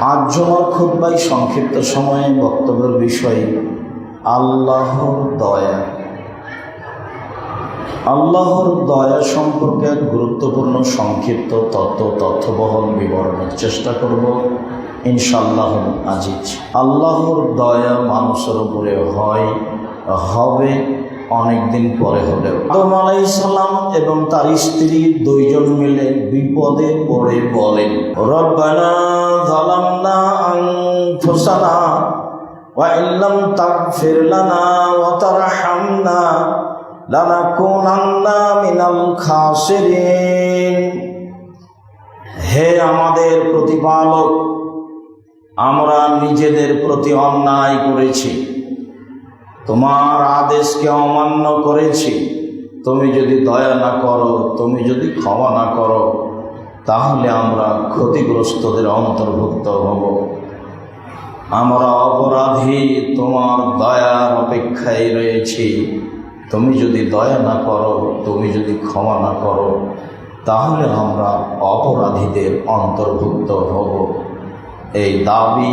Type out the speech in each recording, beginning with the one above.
আজ জুমার খুতবায় সংক্ষিপ্ত সময়ে বক্তব্যের বিষয় আল্লাহর দয়া। আল্লাহর দয়া সম্পর্কে এক গুরুত্বপূর্ণ সংক্ষিপ্ত তথ্যবহল বিবরণের চেষ্টা করব ইনশাআল্লাহ আজিজ। আল্লাহর দয়া মানুষের উপরে হবে অনেক দিন পরে হলেও। আদম আলাইহিস সালাম এবং তার স্ত্রী দুইজন মিলে বিপদে পড়ে বলেন, রব্বানা যালামনা আনফুসানা ওয়া ইল্লাম তাগফির লানা ওয়া তারহামনা লানাকুনান্না মিনাল খাসিরিন। হে আমাদের প্রতিপালক, আমরা নিজেদের প্রতি অন্যায় করেছি, তোমার আদেশকে অমান্য করেছি। তুমি যদি দয়া না করো, তুমি যদি ক্ষমা না করো, তাহলে আমরা ক্ষতিগ্রস্তদের অন্তর্ভুক্ত হব। আমরা অপরাধী, তোমার দয়ার অপেক্ষায় রয়েছি। তুমি যদি দয়া না করো, তুমি যদি ক্ষমা না করো, তাহলে আমরা অপরাধীদের অন্তর্ভুক্ত হব। এই দাবি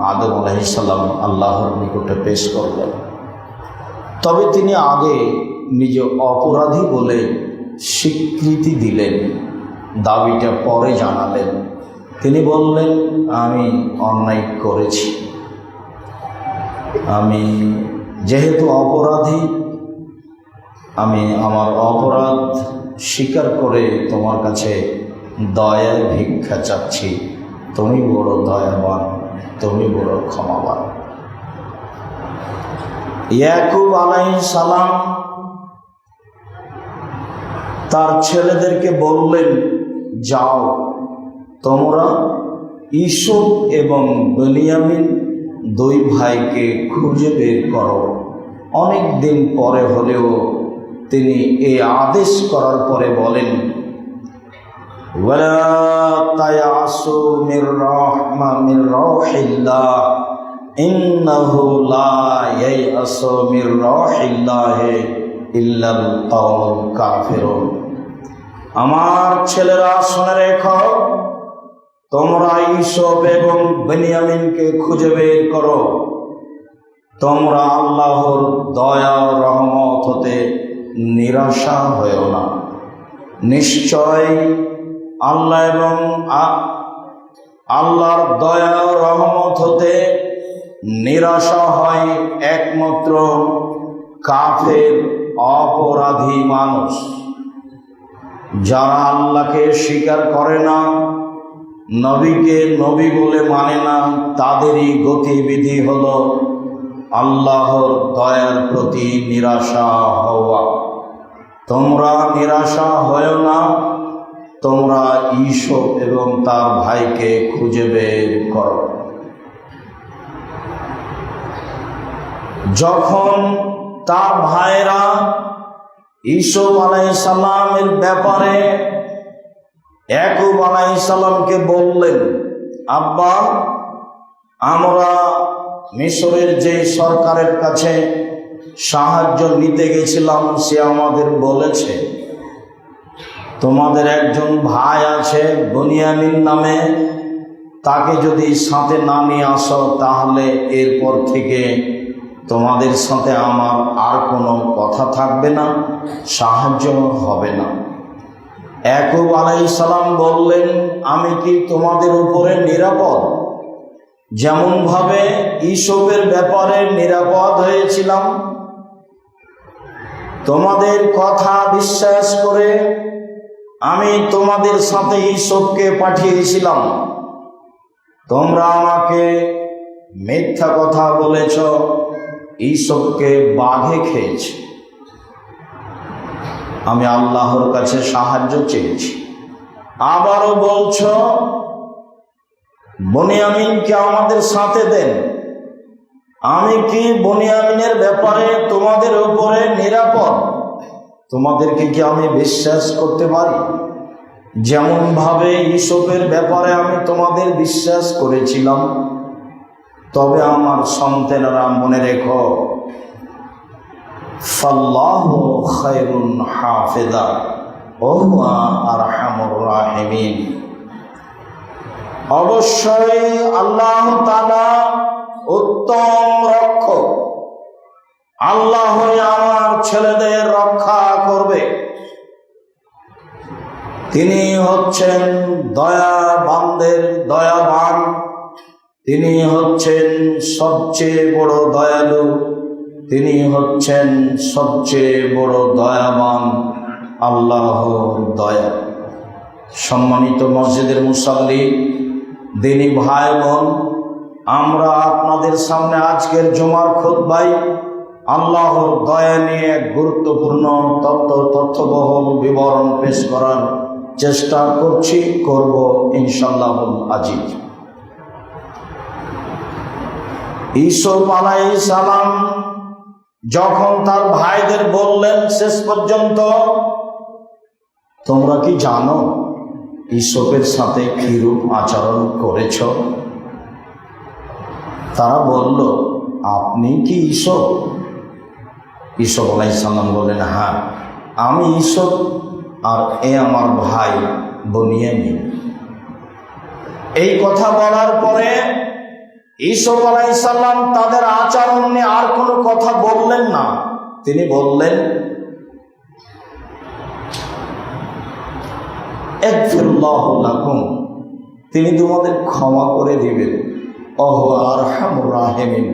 আদম আলাইহিস সালাম আল্লাহর নিকটে পেশ করলেন। তবে তিনি আগে নিজে অপরাধী বলে স্বীকৃতি দিলেন, দাবিটা পরে জানালেন। তিনি বললেন, আমি অন্যায় করেছি, আমি যেহেতু অপরাধী, আমি আমার অপরাধ স্বীকার করে তোমার কাছে দয়ার ভিক্ষা চাচ্ছি। তুমি বড় দয়াবান, তুমি বড় ক্ষমাবান। ইয়াকুব আলাইহিস সালাম তার ছেলেদেরকে বললেন, যাও তোমরা ইউসুফ এবং বেনিয়ামিন দুই ভাইকে খুঁজে বের করো। অনেক দিন পরে হলেও তিনি এই আদেশ করার পরে বলেন, ওয়ালা তায়াসু মির রাহিল্লাহ ইন্নাহু লা ইয়াসু মির রাহিল্লাহি ইল্লাল কওমুল কাফিরুন। আমার ছেলেরা শুনে রেখো, তোমরা ইউসুফ এবং বেনিয়ামিনকে খুঁজে বের করো। তোমরা আল্লাহর দয়া ও রহমত হতে নিরাশা হয়েও না। নিশ্চয় আল্লাহ এবং আল্লাহর দয়া ও রহমত হতে নিরাশা হয় একমাত্র কাফের অপরাধী মানুষ। যারা আল্লাহকে স্বীকার করে না, নবীকে নবী বলে মানে না, তাদেরই গতিবিধি হলো আল্লাহর দয়ার প্রতি নিরাশা হওয়া। তোমরা নিরাশা হয়েও না, তোমরা ইউসুফ এবং তার ভাইকে খুঁজে বের করো। যখন তার ভাইরা ইউসুফ আলাইহিস সালামের ব্যাপারে ইয়াকুব আলাইহিস সালামকে বললেন, আব্বা, আমরা মিশরের যে সরকারের কাছে সাহায্য নিতে গেছিলাম, সে আমাদের বলেছে তোমাদের একজন ভাই আছে বেনিয়ামিন নামে, তাকে যদি সাথে না নিয়ে আসো, তাহলে এরপর থেকে তোমাদের সাথে আমার আর কোনো কথা থাকবে না, সাহায্য হবে না। ইয়াকুব আলাইহিস সালাম বললেন, আমি কি তোমাদের উপরে নিরাপদ, যেমনভাবে ইউসুফের ব্যাপারে নিরাপদ হয়েছিলাম? তোমাদের কথা বিশ্বাস করে আমি তোমাদের সাথে ইউসুফকে পাঠিয়েছিলাম। তোমরা আমাকে মিথ্যা কথা বলেছ, ইউসুফকে বাঘে খেয়েছে। আমি আল্লাহর কাছে সাহায্য চেয়েছি। আবারও বলছ বেনিয়ামিনকে আমাদের সাথে দেন। আমি কি বেনিয়ামিনের ব্যাপারে তোমাদের উপরে নিরাপদ? তোমাদেরকে কি আমি বিশ্বাস করতে পারি, যেমনভাবে ইউসুফের ব্যাপারে আমি তোমাদের বিশ্বাস করেছিলাম? তবে আমার সন্তানেরা, মনে রেখো, ফাল্লাহু খায়রুন হাফিজা ওয়া হুয়া আরহামুর রাহিমিন। অবশ্যই আল্লাহ তাআলা উত্তম রক্ষক। আল্লাহই আমার ছেলেদের রক্ষা করবে। তিনি হচ্ছেন দয়াবানদের দয়াবান, তিনি হচ্ছেন সবচেয়ে বড় দয়ালু, তিনি হচ্ছেন সবচেয়ে বড় দয়াবান। আল্লাহর দয়া। সম্মানিত মসজিদের মুসাল্লি, দিনী ভাই বোন, আমরা আপনাদের সামনে আজকের জুমার খুতবায় আল্লাহর দয়া নিয়ে এক গুরুত্বপূর্ণ তথ্যবহুল বিবরণ পেশ করার চেষ্টা করব ইনশাআল্লাহুল আজিজ। ইউসুফ আলাইহিস সালাম যখন তার ভাইদের বললেন শেষ পর্যন্ত, তোমরা কি জানো ইউসুফের সাথে কিরূপ আচরণ করেছ? তারা বলল, আপনি কি ইউসুফ? ইউসুফ আলাইহিস সালাম বললেন, হ্যাঁ আমি ইউসুফ, আর এ আমার ভাই বুনিয়ামিন। এই কথা বলার পরে ইউসুফ আলাইহিস সালাম তাদের আচরণ নিয়ে আর কোনো কথা বললেন না। তিনি বললেন, ইগফিরুল্লাহু লাকুম, তিনি তোমাদের ক্ষমা করে দিবেন। ওয়া আরহামুর রাহিমিন,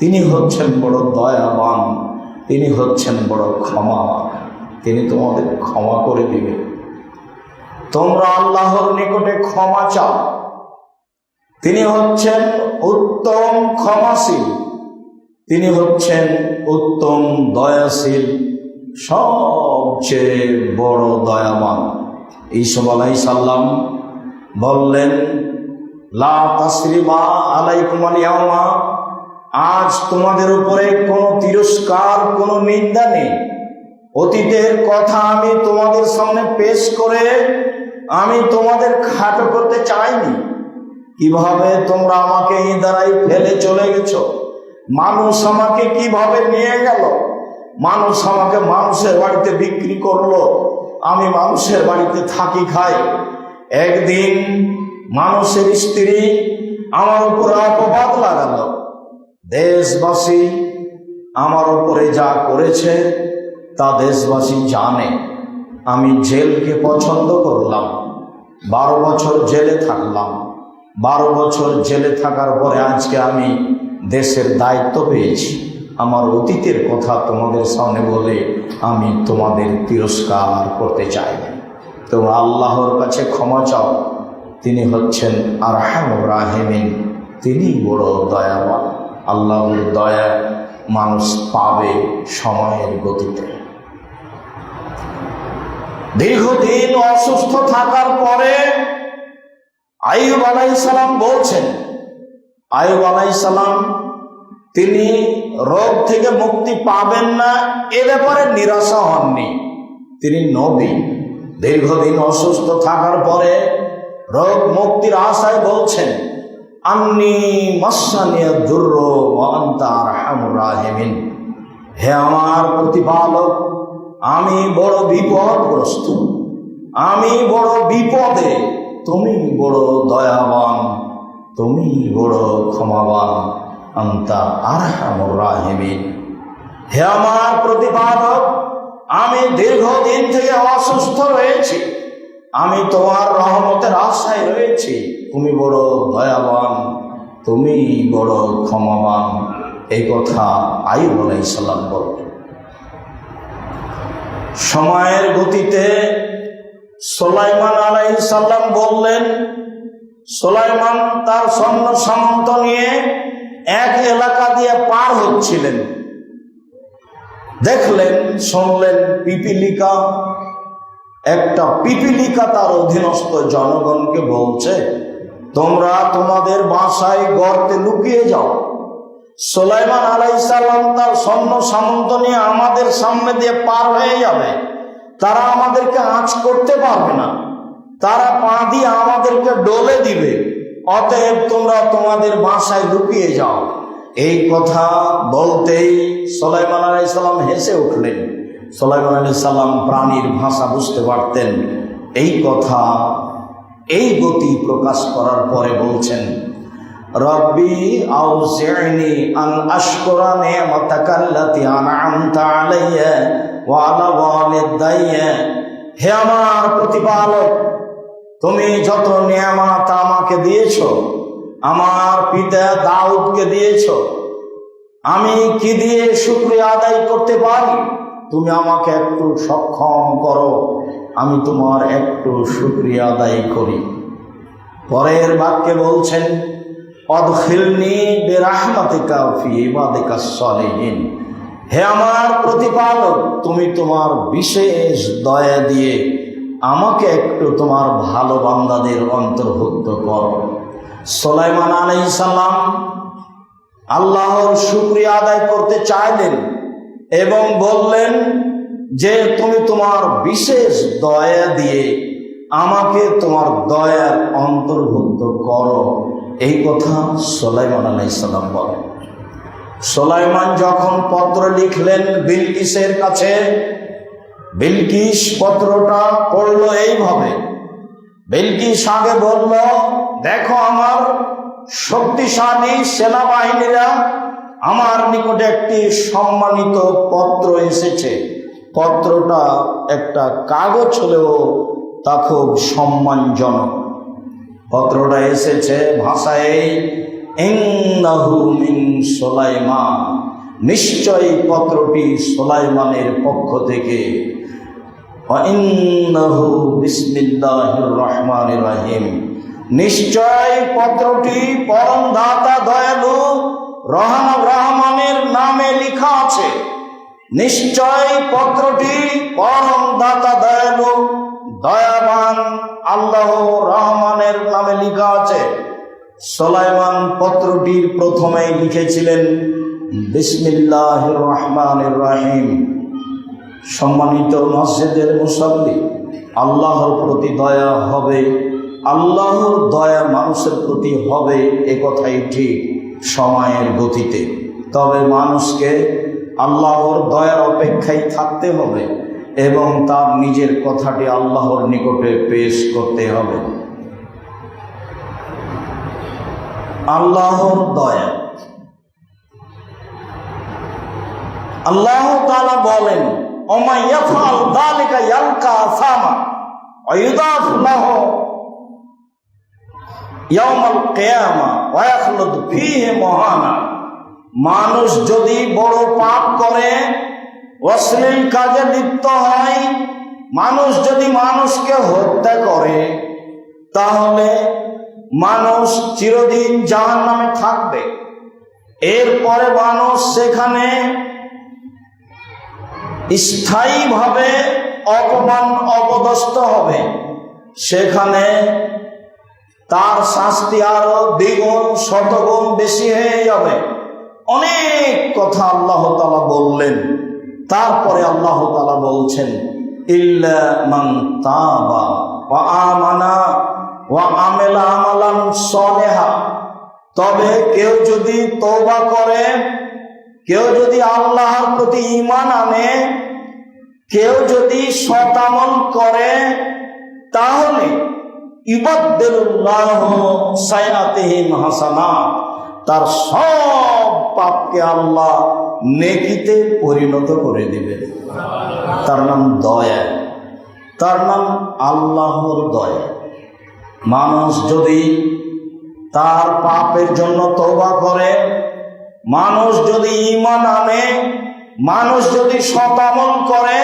তিনি হচ্ছেন বড় দয়াবান, তিনি হচ্ছেন বড় ক্ষমাবান, তিনি তোমাদের ক্ষমা করে দিবেন। তোমরা আল্লাহর নিকটে ক্ষমা চাও, তিনি হচ্ছেন উত্তম ক্ষমাশীল, তিনি হচ্ছেন উত্তম দয়াশীল, সবচেয়ে বড় দয়াবান। ইউসুফ আলাইহিস সালাম বললেন, লা তাসরিবা আলাইকুমুল ইয়াওমা, আজ তোমাদের উপরে কোনো তিরস্কার, কোনো নিন্দা নেই। অতীতের কথা আমি তোমাদের সামনে পেশ করে আমি তোমাদের খাটো করতে চাইনি। কিভাবে তোমরা আমাকে এই দ্বারাই ফেলে চলে গেছো, মানুষ আমাকে কিভাবে নিয়ে গেল, মানুষ আমাকে মানুষের বাড়িতে বিক্রি করলো, আমি মানুষের বাড়িতে থাকি খাই। একদিন মানুষের স্ত্রী আমার উপরে অপবাদ লাগালো। দেশবাসী আমার উপরে যা করেছে তা দেশবাসী জানে। আমি জেলকে পছন্দ করলাম, 12 বছর জেলে থাকলাম। 12 বছর জেলে থাকার পরে আজকে আমি দেশের দায়িত্ব পেয়েছি। আমার অতীতের কথা তোমাদের সামনে বলে আমি তোমাদের তিরস্কার করতে চাই। তোমরা আল্লাহর কাছে ক্ষমা চাও, তিনি হচ্ছেন আরহামুর রাহিমিন, তিনি বড় দয়াবান। আল্লাহর দয়া মানুষ পাবে সময়ের গতিতে। দীর্ঘদিন অসুস্থ থাকার পরে আইয়ুব আলাইহিস সালাম বলছেন, আইয়ুব আলাইহিস সালাম তিনি রোগ থেকে মুক্তি পাবেন না এ ব্যাপারে নিরাশা হননি। তিনি নবী। দীর্ঘদিন অসুস্থ থাকার পরে রোগ মুক্তির আশায় বলছেন, আন্নী মাসানিয়া দুর্র ওয়া আনতা আরহামুর রাহিমিন, হে আমার প্রতিপালক, আমি বড় বিপদগ্রস্ত, আমি বড় বিপদে, তুমি বড় দয়াবান, তুমি বড় ক্ষমাবান। আনতা আরহামুর রাহিমিন, হে আমার প্রতিপালক, আমি দীর্ঘদিন থেকে অসুস্থ রয়েছি, আমি তোমার রহমতের আশায় রয়েছি, তুমি বড় দয়াবান, তুমি বড় ক্ষমাবান। এই কথা আইয়ুব আলাইহিস সালাম বললেন। সময়ের গতিতে সুলাইমান আলাইহিস সালাম বললেন, সুলাইমান তার সৈন্য সামন্ত নিয়ে এক এলাকা দিয়ে পার হচ্ছিলেন। দেখলেন, শুনলেন পিপিলিকা, একটা পিপিলিকা তার অধীনস্থ জনগণকে বলছে, তোমরা তোমাদের বাসায় গর্তে লুকিয়ে যাও। সুলাইমান আলাইহিস সালাম তার সৈন্য সামন্ত নিয়ে আমাদের সামনে দিয়ে পার হয়ে যাবে, তারা আমাদেরকে আঁচ করতে পারবে না, তারা পা দিয়ে আমাদেরকে ডলে দিবে, অতএব তোমরা তোমাদের বাসায় লুকিয়ে যাও। এই কথা বলতেই সুলাইমান আলাইহিস সালাম হেসে উঠলেন। সুলাইমান আলাইহিস সালাম প্রাণীর ভাষা বুঝতে পারতেন। এই কথা এই গতি প্রকাশ করার পরে বলছেন, রব্বি আউজি'নি আন আশকুরা নি'মাতাকাল্লাতী আন'আমতা আলাইয়া ওয়া আলা ওয়ালিদাইয়া। হে আমার প্রতিপালক, তুমি যত নিয়ামত আমাকে দিয়েছো, আমার পিতা দাউদকে দিয়েছো, আমি কি দিয়ে শুকরিয়া আদায় করতে পারি? তুমি আমাকে একটু সক্ষম করো, আমি তোমার একটু শুকরিয়া আদায় করি। পরের বাক্যে বলছেন, অদখিলনি বিরাহমাতিকা ফি ইবাদিকাস সালিহিন। হে আমার প্রতিপালক, তুমি তোমার বিশেষ দয়া দিয়ে আমাকে একটু তোমার ভালো বান্দাদের অন্তর্ভুক্ত করো। সুলাইমান আলাইহিস সালাম আল্লাহর শুকরিয়া আদায় করতে চাইলেন এবং বললেন যে তুমি তোমার বিশেষ দয়া দিয়ে আমাকে তোমার দয়ার অন্তর্ভুক্ত করো। এই কথা সুলাইমান আলাইহিস সালাম বলেন। সুলাইমান যখন পত্র লিখলেন বিলকিসের কাছে, বিলকিস পত্রটা পড়ল এইভাবে। বিলকিস আগে বলল, দেখো আমার শক্তিশালী সেনাবাহিনীরা আমার নিকটে একটি সম্মানিত পত্র এসেছে। পত্রটা একটা কাগজ হলেও তা খুব সম্মানজনক। পত্রটা এসেছে ভাষায় ইন্নাহু মিন সুলাইমান, নিশ্চয়ই পত্রটি সুলাইমানের পক্ষ থেকে। ওয়া ইন্নাহু বিসমিল্লাহির রহমানির রহিম, নিশ্চয় পত্রটি পরম দাতা দয়ালু রহমানের নামে লেখা আছে। নিশ্চয় পত্রটি পরম দাতা দয়ালু দয়াবান আল্লাহ রহমানের নামে লেখা আছে। সুলাইমান পত্রটির প্রথমেই লিখেছিলেন বিসমিল্লাহির রহমানির রহিম। সম্মানিত মসজিদের মুসাল্লি, আল্লাহর প্রতি দয়া হবে, আল্লাহর দয়া মানুষের প্রতি হবে, এ কথাই ঠিক সময়ের গতিতে। তবে মানুষকে আল্লাহর দয়ার অপেক্ষায় থাকতে হবে এবং তার নিজের কথাটি আল্লাহর নিকটে পেশ করতে হবে। আল্লাহর দয়া, আল্লাহ তাআলা বলেন, ওমা ইয়াফআল যালিকা ইয়ালকা আসামা ওয়া ইউদাফ লাহু ইয়াউমাল কিয়ামা ওয়া ইয়াখলুদ ফীহি মুহানা। মানুষ যদি বড় পাপ করে, অশ্লীল কাজে লিপ্ত হয়, মানুষ যদি মানুষকে হত্যা করে, তাহলে মানুষ চিরদিন জাহান্নামে থাকবে। এরপরে মানুষ সেখানে স্থায়ীভাবে অপদস্থ হবে। সেখানে তার শাস্তি আরো দ্বিগুণ শতগুণ বেশি হয়ে যাবে। অনেক কথা আল্লাহ তাআলা বললেন। তারপরে আল্লাহ তাআলা বলছেন, ইল্লা মান তাবা ওয়া আমানা ওয়া আমিলা আমালান সালিহা। তবে কেউ যদি তওবা করে, কেউ যদি আল্লাহর প্রতি ঈমান আনে, কেউ যদি সৎ আমল করে, তাহলে ইবাদদিলুল্লাহু সাইয়াতিহিম হাসানাত, তার সব পাপকে আল্লাহ নেকিতে পরিণত করে দিবে। তার নাম দয়া, তার নাম আল্লাহর দয়া। মানুষ যদি তার পাপের জন্য তওবা করে, মানুষ যদি ঈমান আনে, মানুষ যদি সৎ আমল করে,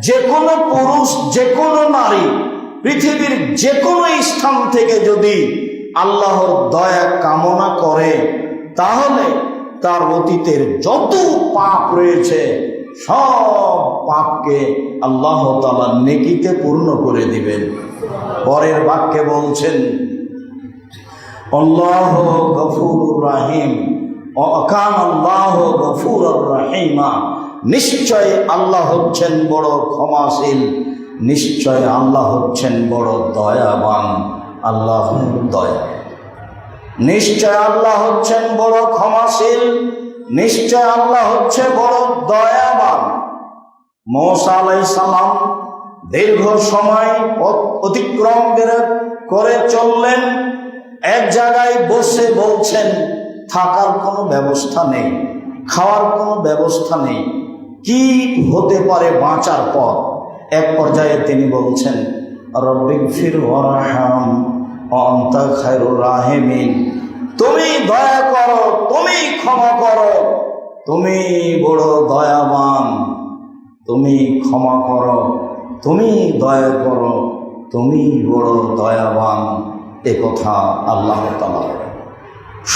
যে কোনো পুরুষ, যে কোনো নারী, পৃথিবীর যে কোনো স্থান থেকে যদি আল্লাহর দয়া কামনা করে, তাহলে তার অতীতের যত পাপ রয়েছে সব পাপকে আল্লাহ তাআলা নেকিতে পূর্ণ করে দিবেন। পরের বাক্যে বলছেন, আল্লাহু গফুরুর রহিম ওয়াকান আল্লাহু গফুরুর রহিমা। নিশ্চয় আল্লাহ হচ্ছেন বড় ক্ষমাশীল, নিশ্চয় আল্লাহ হচ্ছেন বড় দয়াবান। আল্লাহ দয়া, নিশ্চয় আল্লাহ হচ্ছেন বড় ক্ষমাশীল, নিশ্চয় আল্লাহ হচ্ছে বড় দয়াবান। মূসা আলাইহিস সালাম দীর্ঘ সময় অতিক্রম করে চললেন। এক জায়গায় বসে বলছেন থাকার কোনো ব্যবস্থা নেই, খাওয়ার কোনো ব্যবস্থা নেই, কি হতে পারে বাঁচার পর? এক পর্যায়ে তিনি বলছেন রব্বিগফির ওয়ারহাম ওয়া আনতা খায়রুর রাহিমিন, তুমি দয়া করো, তুমি ক্ষমা করো, তুমি বড় দয়াবান, তুমি ক্ষমা করো, তুমি দয়া করো, তুমি বড় দয়াবান। এ কথা আল্লাহ তাআলা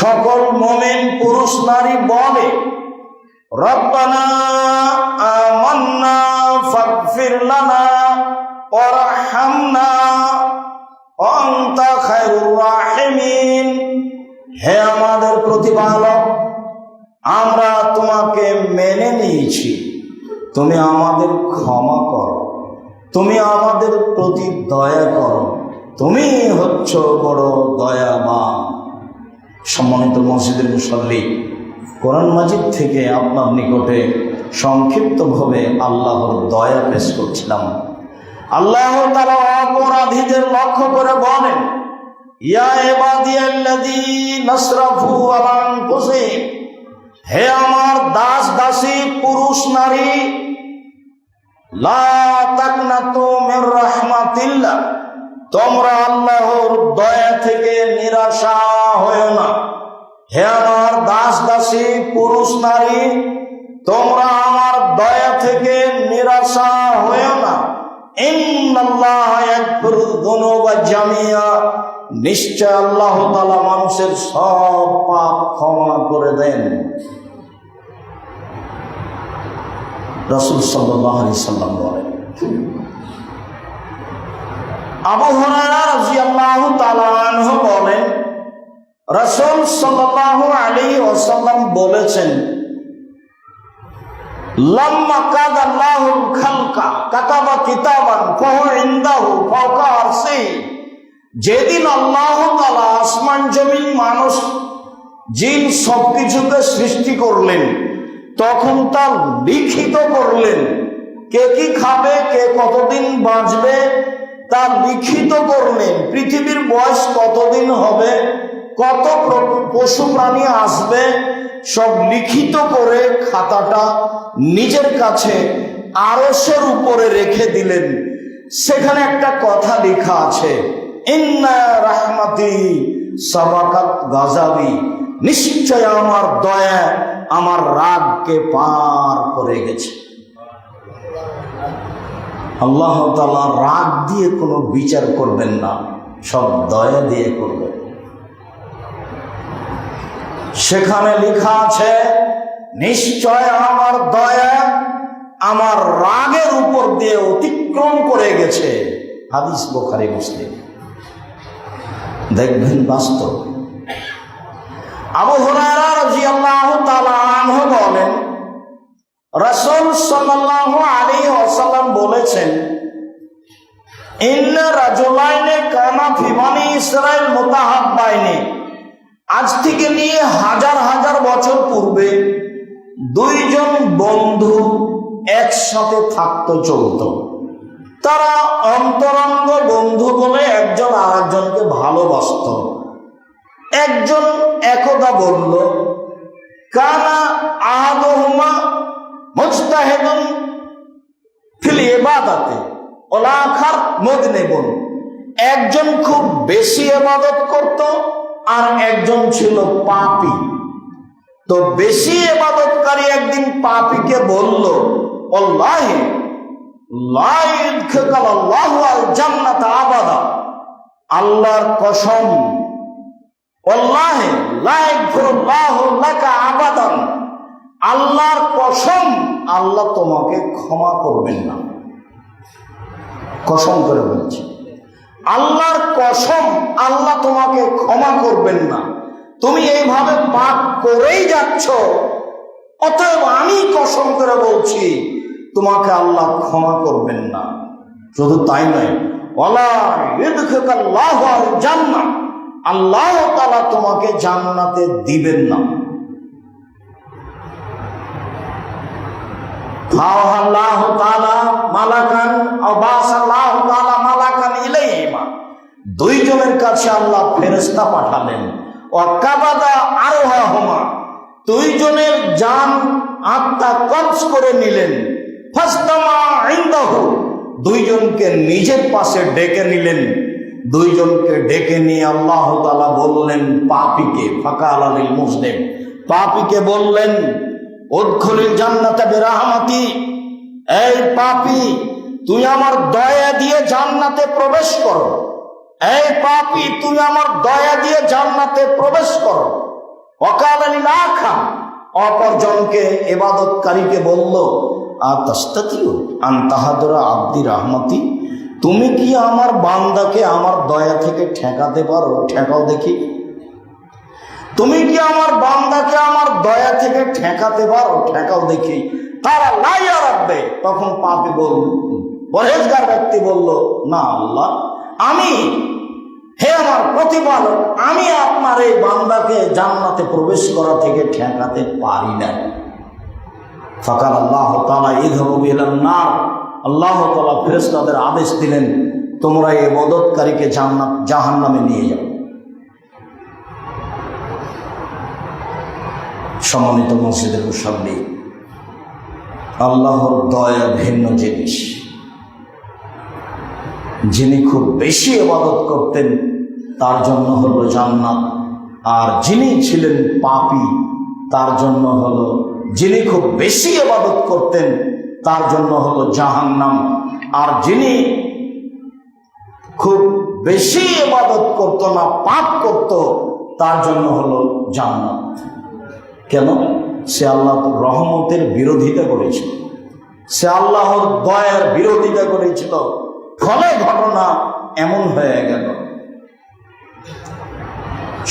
সকল মুমিন পুরুষ নারী বলে। রব্বানা আমান্না ফাগফির লানা ওয়ারহামনা ওয়া আনতা খায়রুর রাহিমিন, হে আমাদের প্রতিপালক, আমরা তোমাকে মেনে নিয়েছি, তুমি আমাদের ক্ষমা করো, তুমি আমাদের প্রতি দয়া করো, তুমি হচ্ছ বড় দয়াবান। সম্মানিত মসজিদের মুসল্লি, কোরআন মাজিদ থেকে আপনার নিকটে সংক্ষিপ্তভাবে আল্লাহর দয়া পেশ করছিলাম। আল্লাহ তাআলা অপরাধীদের লক্ষ্য করে বলেন, ইয়া ইবাদিয়াল্লাযীনা আসরাফু আলা আনফুসিহিম, হে আমার দাস দাসী পুরুষ নারী, লা তাকনাতু মির রাহমাতিল্লাহ, তোমরা আল্লাহর দয়া থেকে নিরাশা হয়ো না। হে আমার দাস দাসী পুরুষ নারী, তোমরা আমার দয়া থেকে নিরাশা হয়ো না। ইন্নাল্লাহা ইয়াগফিরুয যুনুবা জামিআ, নিশ্চয় আল্লাহ তাআলা মানুষের সব পাপ ক্ষমা করে দেন। রাসূল সাল্লাল্লাহু আলাইহি সাল্লাম বলেন। আবু হুরায়রা রাদিয়াল্লাহু তাআলা আনহু বলেন, রাসূল সাল্লাল্লাহু আলাইহি ওয়াসাল্লাম বলেছেন, লাম্মা কাদাল্লাহুল খালকা কাতাবা কিতাবান ফাহুয়া ইনদাহু ফাওকা আরশি, যেদিন আল্লাহ তাআলা আসমান জমিন মানুষ জিন সবকিছুকে সৃষ্টি করলেন, তখন তা লিখিত করলেন। কে কি খাবে, কে কতদিন বাঁচবে তা লিখিত করলেন। পৃথিবীর বয়স কতদিন হবে, কত পশু প্রাণী আসবে, সব লিখিত করে খাতাটা নিজের কাছে আরশের উপরে রেখে দিলেন। সেখানে একটা কথা লেখা আছে, ইন্না রাহমাতি সাবাকাত গাযাবি, নিশ্চয় আমার দয়া আমার রাগকে পার করে গেছে। আল্লাহ তাআলা রাগ দিয়ে কোনো বিচার করবেন না, সব দয়া দিয়ে করবেন। সেখানে লেখা আছে, নিশ্চয় আমার দয়া আমার রাগের উপর দিয়ে অতিক্রম করে গেছে। হাদিস বুখারী মুসলিম। দেখবেন বাস্তব। আবু হুরায়রা রাদিয়াল্লাহু তাআলা আনহু বলেন, রাসূল সাল্লাল্লাহু আলাইহি ওয়াসাল্লাম বলেছেন, ইন্না রাজুলাইনি কানা ফি বানি ইসরাঈল মুতাহাব্বাইনি, আজ থেকে নিয়ে হাজার হাজার বছর পূর্বে দুইজন বন্ধু একসাথে থাকতো, চলতো। তারা অন্তরঙ্গ বন্ধু বলে একজন আরেকজনকে ভালোবাসত। একজন একদা বলল, কানা আহাদুহুমা মুজতাহিদুন ফিল ইবাদাতি ওয়াল আখার মুযনিবুন, একজন খুব বেশি ইবাদত করত আর একজন ছিল পাপী। তো বেশি ইবাদতকারী একদিন পাপীকে বলল, ওয়াল্লাহি লা ইয়াদখিলুল্লাহু আল জান্নাতা আবাদা, আল্লাহর কসম, ওয়াল্লাহি লা ইয়াগফিরুল্লাহু লাকা আবাদান, আল্লাহর কসম আল্লাহ তোমাকে ক্ষমা করবেন না। কসম করে বলছি, আল্লাহর কসম আল্লাহ তোমাকে ক্ষমা করবেন না। তুমি এইভাবে পাপ করেই যাচ্ছ, অতএব আমি কসম করে বলছি তোমাকে আল্লাহ ক্ষমা করবেন না। শুধু তাই নয়, ওয়ালা ইদখিলুল্লাহু আল জান্নাহ, আল্লাহ তাআলা তোমাকে জান্নাতে দিবেন না। ফাওয়াল্লাহু তাআলা মালাকান আও বাসাল্লাহু তাআলা মালাকান ইলাইহিমা, দুইজনের কাছে আল্লাহ ফেরেশতা পাঠালেন। ওয়াকাবাদা আরওয়াহুমা, দুইজনের জান আত্মা কবজ করে নিলেন। ফাস্তামা ইনদাহু, দুইজনকে নিজের পাশে ডেকে নিলেন। দুইজনকে ডেকে নিয়ে আল্লাহ তাআলা বললেন পাপীকে, ফাকালা লিল মুজলিম, পাপীকে বললেন উদখুলিল জান্নাতা বিরাহমাতি, এই পাপী তুই আমার দয়া দিয়ে জান্নাতে প্রবেশ কর। এই পাপী তুই আমার দয়া দিয়ে জান্নাতে প্রবেশ কর। ওয়াকালা লিল আখা, অপরজনকে ইবাদতকারীকে বলল আতাস্তাতিউ আন তাহাদুরা আব্দি রাহমাতি, তুমি কি আমার বান্দাকে আমার দয়া থেকে ঠেকাতে পারো? ঠেকাও দেখি। তুমি কি আমার বান্দাকে আমার দয়া থেকে ঠেকাতে পারো? ঠেকাও দেখি। তারা লাইয়া রাখবে। তখন পাপী বলল, পরহেজগার ব্যক্তি বলল, না আল্লাহ, আমি, হে আমার প্রতিপালক, আমি আপনার এই বান্দাকে জান্নাতে প্রবেশ করা থেকে ঠেকাতে পারি না। ফাকাল আল্লাহ তাআলা ইযহাবু ইলান নার, আল্লাহ তাআলা ফেরেশতাদের আদেশ দিলেন তোমরা এই ইবাদতকারীকে জাহান্নামে নিয়ে যাও। সম্মানিত মসজিদের মুসল্লি, আল্লাহর দয়া ভিন্ন জিনিস। যিনি খুব বেশি ইবাদত করতেন তার জন্য হলো জান্নাত, আর যিনি ছিলেন পাপী তার জন্য হলো, যিনি খুব বেশি ইবাদত করতেন তার জন্য হলো জাহান্নাম, আর যিনি খুব বেশি ইবাদত করত না, পাপ করত, তার জন্য হলো জান্নাত। কেন? সে আল্লাহর রহমতের বিরোধিতা করেছিল, সে আল্লাহর দয়ার বিরোধিতা করেছিল, ফলে ঘটনা এমন হয়ে গেল।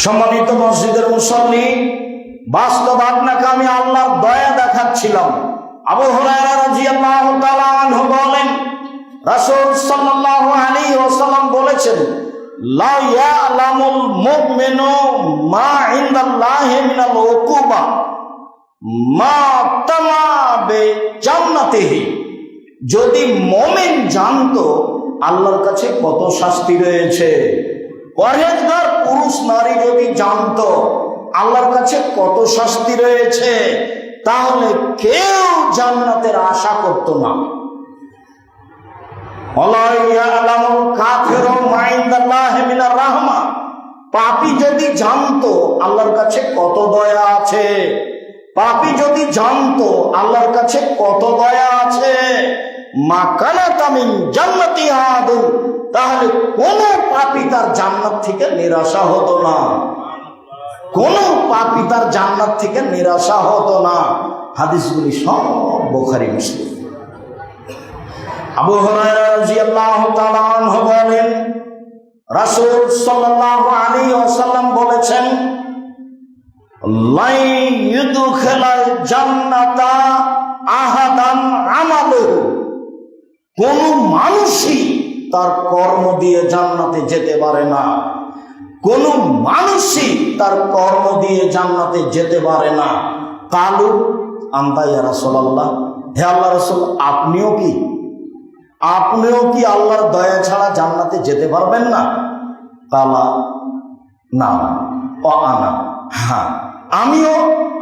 সম্মানিত মসজিদের মুসল্লি, বাস্তব আপনাকে আমি আল্লাহর দয়া দেখাচ্ছিলাম। আবু হুরায়রা রাদিয়াল্লাহু তাআলা আনহু বলেন, রাসূল সাল্লাল্লাহু আলাইহি ওয়াসাল্লাম বলেছেন, লা ইয়ালামুল মুমিনু মা ইনদাল্লাহি মিনাল উকুবা মা তামাবে জান্নাতিহি, যদি মুমিন জানতো আল্লাহর কাছে কত শাস্তি রয়েছে, পরহেজগার পুরুষ নারী যদি জানতো আল্লাহর কাছে কত শাস্তি রয়েছে, তাহলে কেউ জান্নাতের আশা করত না। পাপী যদি জানতো আল্লাহর কাছে কত দয়া আছে, পাপী যদি জানতো আল্লাহর কাছে কত দয়া আছে, মা কানাত মিন জান্নাতি আহাদুন, তাহলে কোন পাপী তার জান্নাত থেকে নিরাশা হতো না, কোন পাপী তার জান্নাত থেকে নিরাশা হতো না। হাদিসগুলি সব বুখারী মুসলিম। আবু হুরায়রা রাদিয়াল্লাহু তাআলা আনহু বলেন, রাসূল সাল্লাল্লাহু আলাইহি ওয়াসাল্লাম বলেছেন, লা ইউদখিলাল জান্নাতা আহাদান আমালুহু, কোন মানুষই তার কর্ম দিয়ে জান্নাতে যেতে পারে না, কোন মানুষই তার কর্ম দিয়ে জান্নাতে যেতে পারে না। কালু আনতা ইয়া রাসূলুল্লাহ, হে আল্লাহর রাসূল, আপনিও কি আল্লাহর দয়া ছাড়া জান্নাতে যেতে পারবেন না? কালা না, আনা, হ্যাঁ আমিও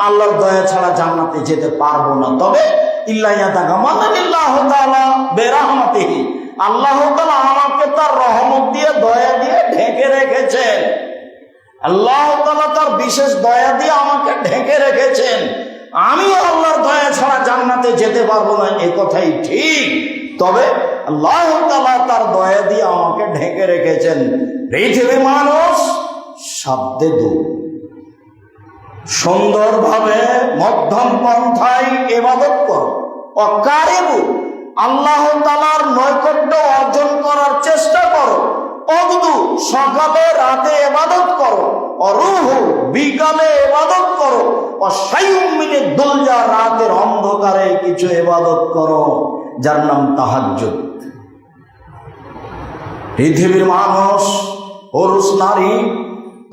আল্লাহর দয়া ছাড়া জান্নাতে যেতে পারবো না, তবে ইল্লা ইয়াতাগাম্মাদানিল্লাহু তাআলা বিরাহমাতিহি, আল্লাহ তাআলা আমাকে তার রহমত দিয়ে, দয়া দিয়ে ঢেকে রেখেছেন। আল্লাহ তাআলা তার বিশেষ দয়া দিয়ে আমাকে ঢেকে রেখেছেন। আমিও আল্লাহর দয়া ছাড়া জান্নাতে যেতে পারবো না, এ কথাই ঠিক, তবে আল্লাহ তাআলা তার দয়া দিয়ে আমাকে ঢেকে রেখেছেন। পৃথিবীর মানুষ সাধ্যে দূর, সুন্দরভাবে মধ্যম পন্থায় ইবাদত করো, অকারিবু, আল্লাহ তাআলার নৈকট্য অর্জন করার চেষ্টা করো, অগুদু, সকালে রাতে ইবাদত করো, অরুহু, বিকালে ইবাদত করো, অসাইয়ুম মিনাদ দুলজা, রাতের অন্ধকারে কিছু ইবাদত করো, যার নাম তাহাজ্জুদ। পৃথিবীর মানুষ, পুরুষ নারী,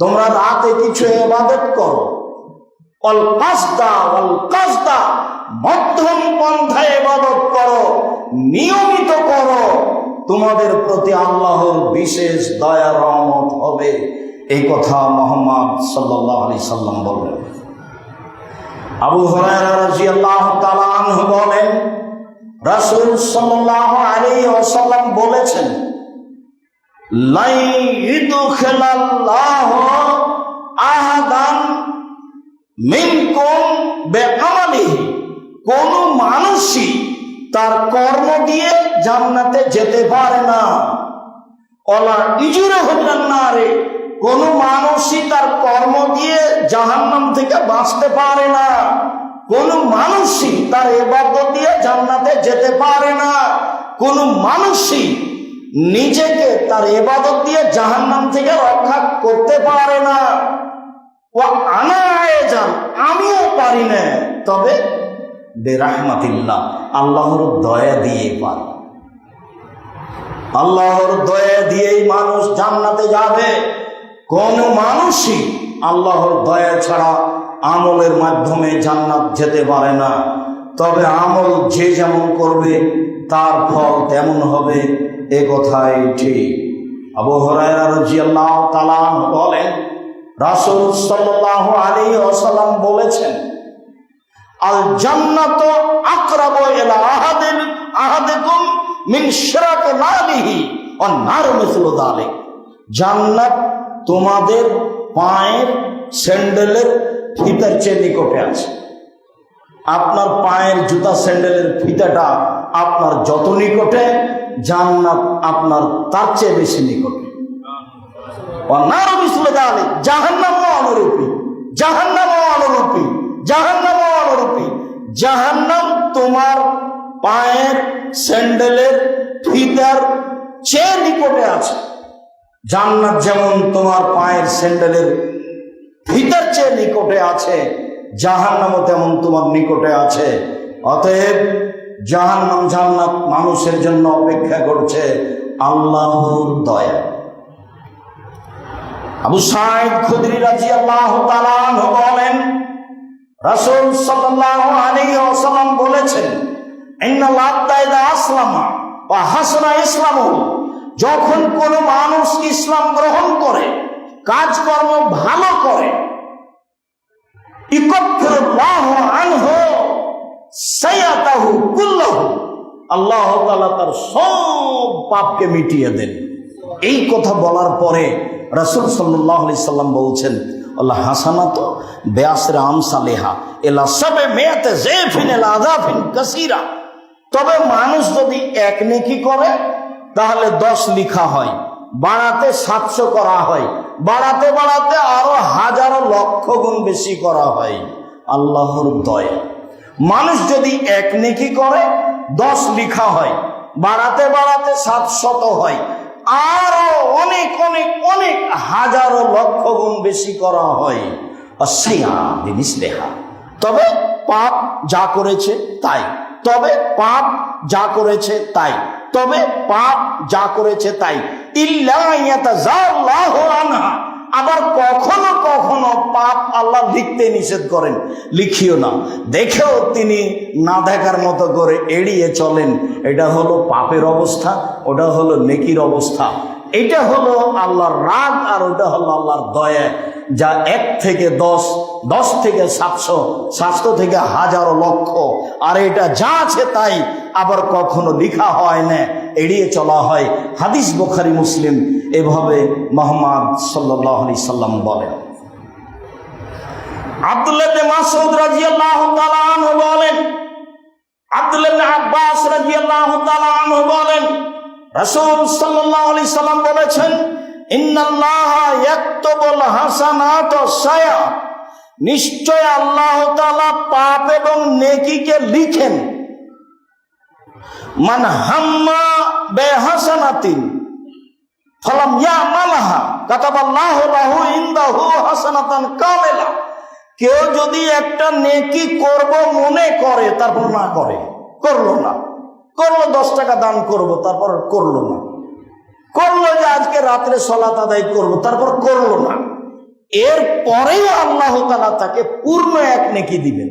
তোমরা রাতে কিছু ইবাদত করো, অল কাসদা, মধ্যম পন্থায় ইবাদত করো, নিয়মিত করো, তোমাদের প্রতি আল্লাহর বিশেষ দয়া রহমত হবে। এই কথা মুহাম্মদ সাল্লাল্লাহু আলাইহি সাল্লাম বললেন। আবু হুরায়রা রাদিয়াল্লাহু তাআলা আনহু বলেন, রাসূল সাল্লাল্লাহু আলাইহি ওয়াসাল্লাম বলেছেন, লা ইদখিলাল্লাহু আহাদান মিনকুম বিআমালিহি, কোন মানুষই তার কর্ম দিয়ে জান্নাতে যেতে পারে না। ওয়ালা ইজরাহু জান্নারে, কোন মানুষই তার কর্ম দিয়ে জাহান্নাম থেকে বাঁচতে পারে না। কোন মানুষই তার ইবাদত দিয়ে জান্নাতে যেতে পারে না। কোন মানুষই নিজেকে তার ইবাদত দিয়ে জাহান্নাম থেকে রক্ষা করতে পারে না। ওয়া আনা আয়েজান, আমিও পারি না, তবে বেরাহমাতিল্লাহ, আল্লাহর দয়া দিয়ে পারে। আল্লাহর দয়া দিয়েই মানুষ জান্নাতে যাবে। কোন মানুষই আল্লাহর দয়া ছাড়া আমলের মাধ্যমে জান্নাত যেতে পারে না। তবে আমল যে যেমন করবে তার ফল তেমন হবে, এ কথাই ঠিক। আবু হুরায়রা রাদিয়াল্লাহু তাআলা আনহু বলেন, রাসূল সাল্লাল্লাহু আলাইহি ওয়াসাল্লাম বলেছেন, আল জান্নাতু আকরাবু ইলা আহাদিকুম মিন শিরাকি নালিহি ওয়ান নারু মিসলু যালিক। জান্নাত তোমাদের পায়ের স্যান্ডেলের ফিতার চেয়ে নিকটে আছে। আপনার পায়ের জুতা স্যান্ডেলের ফিতাটা আপনার যত নিকটে, জান্নাত আপনার তার চেয়ে বেশি নিকটে। ওয়ান নারু মিসলু যালিক, জাহান্নামও অনুরূপী, জাহান্নামও অনুরূপী, জাহান্নামও অনুরূপী। জাহান্নাম তোমার পায়ের স্যান্ডেলের ফিতার চেয়ে নিকটে আছে। জান্নাত যেমন তোমার পায়ের স্যান্ডেলের ফিতার চেয়ে নিকটে আছে, জাহান্নামও তেমন তোমার নিকটে আছে। অতএব জাহান্নাম জান্নাত মানুষের জন্য অপেক্ষা করছে আল্লাহর দয়া। আবু সাঈদ খুদরি রাদিয়াল্লাহু তাআলা আনহু বলেন, রাসূল সাল্লাল্লাহু আলাইহি ওয়াসাল্লাম বলেছেন, ইন্নাল আবদা ইযা আসলামা ওয়া হাসানা ইসলামু, যখন কোন মানুষ ইসলাম গ্রহণ করে, কাজকর্ম ভালো করে, ইকাফিরুল্লাহু আনহু সাইয়াতাহু কুল্লাহু, আল্লাহ তাআলা তার সব পাপকে মিটিয়ে দেন। এই কথা বলার পরে রাসূল সাল্লাল্লাহু আলাইহি সাল্লাম বলছেন, আল্লাহ হাসানাতু বিআশরি আমসালিহা ইলা সাবমিয়াতি যায়ফিন ইলা আযাফিন কাসীরা। তবে মানুষ যদি এক নেকি করে তাহলে 10 লিখা হয়, বাড়াতে 700 করা হয়, বাড়াতে বাড়াতে আরো হাজারো লক্ষ গুণ বেশি করা হয়। আল্লাহর দয়া। মানুষ যদি এক নেকি করে 10 লিখা হয়, বাড়াতে বাড়াতে 700 হয়, আরো অনেক অনেক অনেক হাজারো লক্ষ গুণ বেশি করা হয়। তবে পাপ যা করেছে তাই, তবে পাপ যা করেছে তাই, তবে পাপ যা করেছে তাই। ইল্লা ইয়াতাজাল্লাহু আনহা, আবার কখনো কখনো পাপ আল্লাহ লিখতে নিষেধ করেন, লিখিও না, দেখেও তিনি না দেখার মতো করে এড়িয়ে চলেন। এটা হলো পাপের অবস্থা, ওটা হলো নেকির অবস্থা। এটা হলো আল্লাহর রাগ, আর ওটা হলো আল্লাহর দয়া। যা 1 থেকে 10, 10 থেকে 700, 700 থেকে হাজারো লক্ষ, আর এটা যা আছে তাই। আবার কখনো লিখা হয় না, এড়িয়ে চলা হয়। হাদিস বুখারী মুসলিম এভাবে মুহাম্মদ সাল্লাল্লাহু আলাইহি সাল্লাম বলেন। আব্দুল্লাহ ইবনে মাসউদ রাদিয়াল্লাহু তাআলা আনহু বলেন, আব্দুল্লাহ ইবনে আব্বাস রাদিয়াল্লাহু তাআলা আনহু বলেন, রাসূল সাল্লাল্লাহু আলাইহি সাল্লাম বলেছেন, ইন্নাল্লাহা ইয়াকতুবুল হাসানাত ওয়াস-সাইয়্যাত, নিশ্চয় আল্লাহ তাআলা পাপ এবং নেকিকে লিখেন। মান হাম্মা বিহাসানাতিন ফালাম ইয়ামালহা কাতাবাল্লাহু লাহু ইনদাহু হাসানাতান কামিলা, কেউ যদি একটা নেকি করব মনে করে তারপর না করে, করলো না, করলো 10 টাকা দান করব, তারপর করলো না, করলো যে আজকে রাত্রে সালাত আদায় করব, তারপর করলো না, এর পরেও আল্লাহ তাআলা তাকে পূর্ণ এক নেকি দিবেন,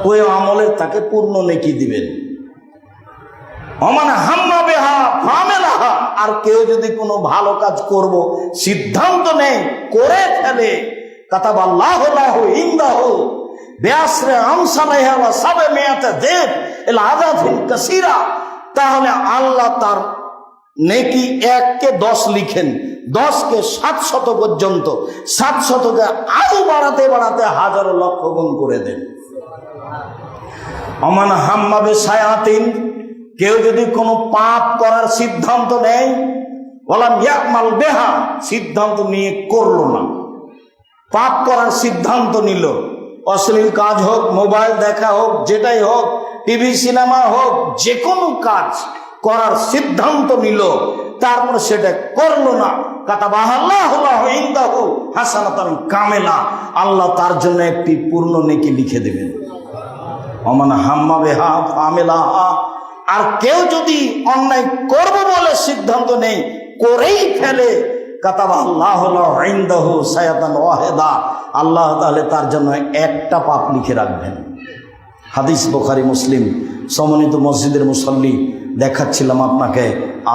ওই আমলের তাকে পূর্ণ নেকি দিবেন। ওমান হাম্মা বিহা ফাআমিলাহা, আর কেউ যদি কোনো ভালো কাজ করব সিদ্ধান্ত নেয় করে ফেলে, কাতাবাল্লাহু লাহু ইনদাহু বিআশরি আমসালিহা ওয়া সাবমিয়াতা যিব ইলা আযাফিন কাসীরা, তাহলে আল্লাহ তার নেকি 1-কে 10 লিখেন, 10-কে 700 পর্যন্ত, 700-কে আরো বাড়াতে বাড়াতে হাজার লক্ষ গুণ করে দেন। ওমান হাম্মা বিসায়াতিন, কেউ যদি কোনো পাপ করার সিদ্ধান্ত নেয়, ওয়ালাম ইয়ামাল বিহা, সিদ্ধান্ত নিয়ে করলো না, পাপ করার সিদ্ধান্ত নিল, অশ্লীল কাজ হোক, মোবাইল দেখা হোক, যেটাই হোক, টিভি সিনেমা হোক, যে কোনো কাজ করার সিদ্ধান্ত নিল, তারপর সেটা করলো না, কাতাবাল্লাহু লাহু ইনদাহু হাসানাতান কামিলা, আল্লাহ তার জন্য একটি পূর্ণ নেকি লিখে দেবেন। ওমান হাম্মা বিহা ফাআমিলাহা, আর কেউ যদি অন্যায় করব বলে সিদ্ধান্ত নেই করেই ফেলে, কাতাবাল্লাহু লাহু ইনদাহু সায়াতান ওয়াহিদা, আল্লাহ তাআলা তার জন্য একটা পাপ লিখে রাখবেন। হাদিস বুখারী মুসলিম। সম্মানিত মসজিদের মুসল্লি, দেখাচ্ছিলাম আপনাকে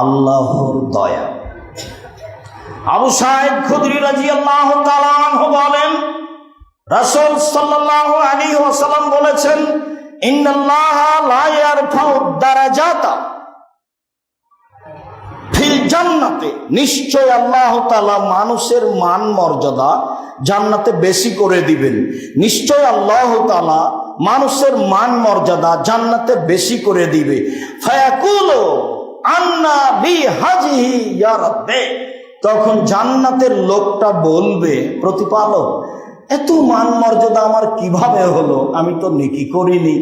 আল্লাহর দয়া। আবু সাঈদ খুদরি রাদিয়াল্লাহু তাআলা আনহু বলেন, রাসূল সাল্লাল্লাহু আলাইহি ওয়াসাল্লাম বলেছেন, ইন্নাল্লাহা লা ইয়ারফাউ দারাজাতা ফিল জান্নাতে, নিশ্চয় আল্লাহ তাআলা মানুষের মান মর্যাদা জান্নাতে বেশি করে দিবেন। নিশ্চয় আল্লাহ তাআলা মানুষের মান মর্যাদা জান্নাতে বেশি করে দিবে। ফায়াকুলু আন্না বি হাজিহি ইয়া রাব্বি, তখন জান্নাতের লোকটা বলবে, প্রতিপালক, এত মান মর্যাদা আমার কিভাবে হলো? আমি তো নেকি করিনি।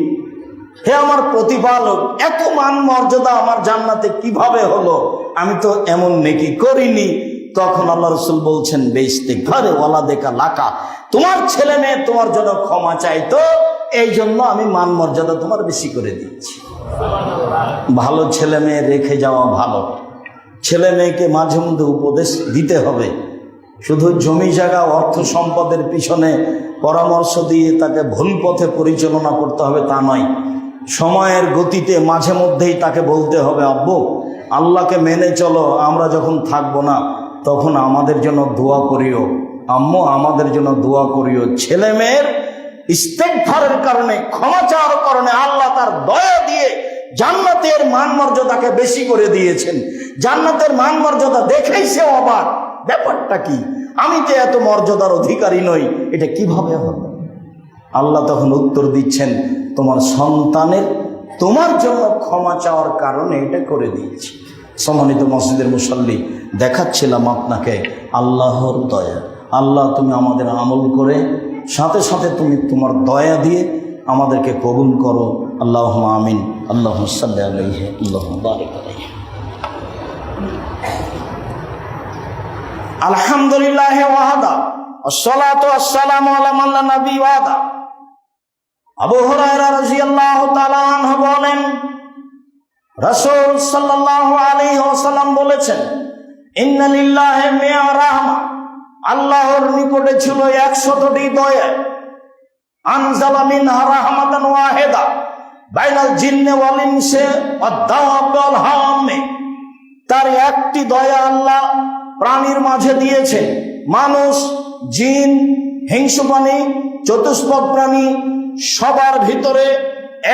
হে আমার প্রতিপালক, এত মান মর্যাদা আমার জান্নাতে কিভাবে হলো? আমি তো এমন নেকি করিনি। তখন আল্লাহ রাসূল বলছেন, বেইস্তিগফারে ওয়ালাদেকা লাকা, তোমার ছেলে মেয়ে তোমার জন্য ক্ষমা চাইতো, এই জন্য আমি মান মর্যাদা তোমার বেশি করে দিচ্ছি। ভালো ছেলে মেয়ে রেখে যাওয়া ভালো। ছেলে মেয়েকে মাঝে মধ্যে উপদেশ দিতে হবে। শুধু জমি জায়গা অর্থ সম্পদের পিছনে পরামর্শ দিয়ে তাকে ভুল পথে পরিচালনা করতে হবে তা নয়। সময়ের গতিতে মাঝে মধ্যেই তাকে বলতে হবে, আব্বু আল্লাহকে মেনে চলো, আমরা যখন থাকবো না তখন আমাদের জন্য দোয়া করিও, আম্মু আমাদের জন্য দোয়া করিও। ছেলে মেয়ের ইস্তেগফারের কারণে, ক্ষমা চাওয়ার কারণে আল্লাহ তার দয়া দিয়ে জান্নাতের মান মর্যাদাকে বেশি করে দিয়েছেন। জান্নাতের মান মর্যাদা দেখেই সে অবাক, ব্যাপারটা কি, আমি তো এত মর্যাদার অধিকারী নই, এটা কিভাবে হবে? আল্লাহ তখন উত্তর দিচ্ছেন, তোমার সন্তানের তোমার জন্য ক্ষমা চাওয়ার কারণে এটা করে দিয়েছি। সম্মানিত মসজিদের মুসল্লি, দেখাচ্ছিলাম আপনাকে আল্লাহর দয়া। আল্লাহ তুমি আমাদের আমল করে সাথে সাথে তুমি তোমার দয়া দিয়ে আমাদেরকে কবুল করো। আল্লাহুম্মা আমিন। আল্লাহুম্মা সাল্লি আলাইহি, আল্লাহুম্মা বারিক আলাইহি। আলহামদুলিল্লাহ ওয়াহদা, আসসালাতু ওয়াসসালামু আলা মান লা নবী ওয়াদা। আবু হুরায়রা রাদিয়াল্লাহু তাআলা আনহু বলেন, রাসূল সাল্লাল্লাহু আলাইহি ওয়াসাল্লাম বলেছেন, ইন্না লিল্লাহি মিয়া রাহমা, আল্লাহর নিকটে ছিল 100টি দয়া। আনজালা মিনহা রাহমাতান ওয়াহিদা বাইনাল জিন্নি ওয়াল ইনসি ওয়াদ দাওয়াবি ওয়াল হাওয়ামি, তার একটি দয়া আল্লাহ প্রাণীর মাঝে দিয়েছেন। মানুষ, জিন, হিংস্র প্রাণী, চতুষ্পদ প্রাণী সবার ভিতরে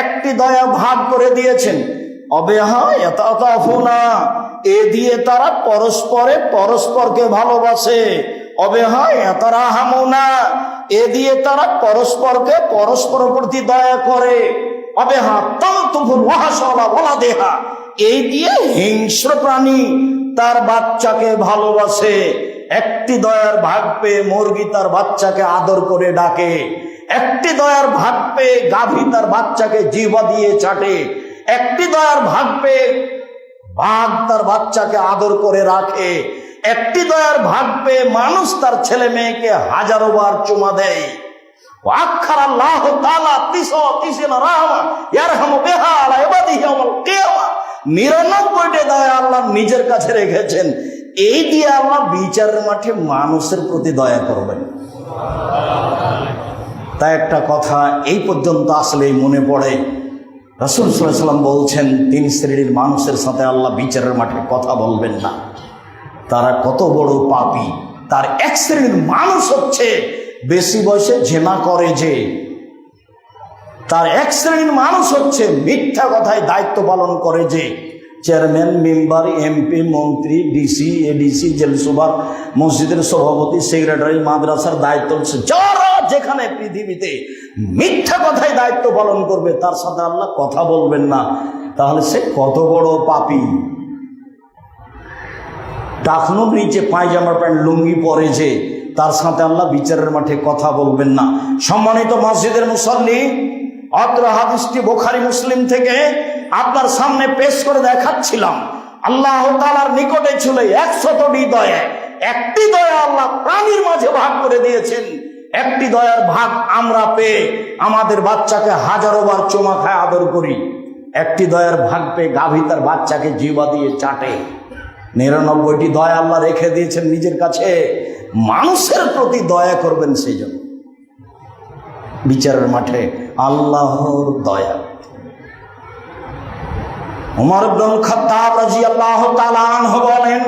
একটি দয়া ভাগ করে দিয়েছেন। অবেহা ইয়াতাতাফুনা, এ দিয়ে তারা পরস্পরকে ভালোবাসে। অবেহা ইয়াতারাহামুনা, এ দিয়ে তারা পরস্পর প্রতি দয়া করে। অবেহা তালতুফুল ওয়াহশালা ওয়ালাদেহা, এই দিয়ে হিংস্র প্রাণী তার বাচ্চাকে ভালোবাসে। একটি দয়ার ভাগ পেয়ে মুরগি তার বাচ্চাকে আদর করে ডাকে। একটি দয়ার ভাগ পেয়ে গাভী তার বাচ্চাকে জিহ্বা দিয়ে চাটে। একটি দয়ার ভাগ পেয়ে বাঘ তার বাচ্চাকে আদর করে রাখে। একটি দয়ার ভাগ পেয়ে মানুষ তার ছেলে মেয়েকে হাজারো বার চুমা দেয়। আখার আল্লাহ তাআলা 99 রাহমা ইয়ারহামু বিহা আলা ইবাদিহি ইয়াউমাল কিয়ামা, 99টি দয়া আল্লাহ নিজের কাছে রেখেছেন। এই দিয়ে আল্লাহ বিচারের মাঠে মানুষের প্রতি দয়া করবেন। তাই একটা কথা এই পর্যন্ত আসলেই মনে পড়ে, রাসূল সাল্লাল্লাহু আলাইহি ওয়াসাল্লাম বলছেন, 3 শ্রেণীর মানুষের সাথে আল্লাহ বিচারের মাঠে কথা বলবেন না। তারা কত বড় পাপী। তার 1 শ্রেণীর মানুষ হচ্ছে বেশি বয়সে জেনা করে যে। তার 1 শ্রেণীর মানুষ হচ্ছে মিথ্যা কথায় দায়িত্ব পালন করে যে। চেয়ারম্যান, মেম্বার, এমপি, মন্ত্রী, ডিসি, এডিসি, জেল সুপার, মসজিদের সভাপতি, সেক্রেটারি, মাদ্রাসার দায়িত্ব, যারা যেখানে পৃথিবীতে মিথ্যা কথায় দায়িত্ব পালন করবে তার সাথে আল্লাহ কথা বলবেন না। তাহলে সে কত বড় পাপী। টাকনুর নিচে পায়জামা প্যান্ট লুঙ্গি পরে যে, তার সাথে আল্লাহ বিচারের মাঠে কথা বলবেন না। সম্মানিত মসজিদের মুসল্লি, অত্র হাদিসটি বুখারী মুসলিম থেকে আপনার সামনে পেশ করে দেখাচ্ছিলাম। আল্লাহ তাআলার নিকটে ছিল 100টি দয়া। একটি দয়া আল্লাহ প্রাণীর মাঝে ভাগ করে দিয়েছেন। একটি দয়ার ভাগ আমরা পেয়ে আমাদের বাচ্চাকে হাজারো বার চুমা খায় আদর করি। একটি দয়ার ভাগ পেয়ে গাভী তার বাচ্চাকে জিহ্বা দিয়ে চাটে। 99টি দয়া আল্লাহ রেখে দিয়েছেন নিজের কাছে। মানুষের প্রতি দয়া করবেন সেই জন্য। বিচারের মাঠে আল্লাহর দয়া। ওমর ইবনুল খাত্তাব রাদিয়াল্লাহু তাআলা আনহু বলেন,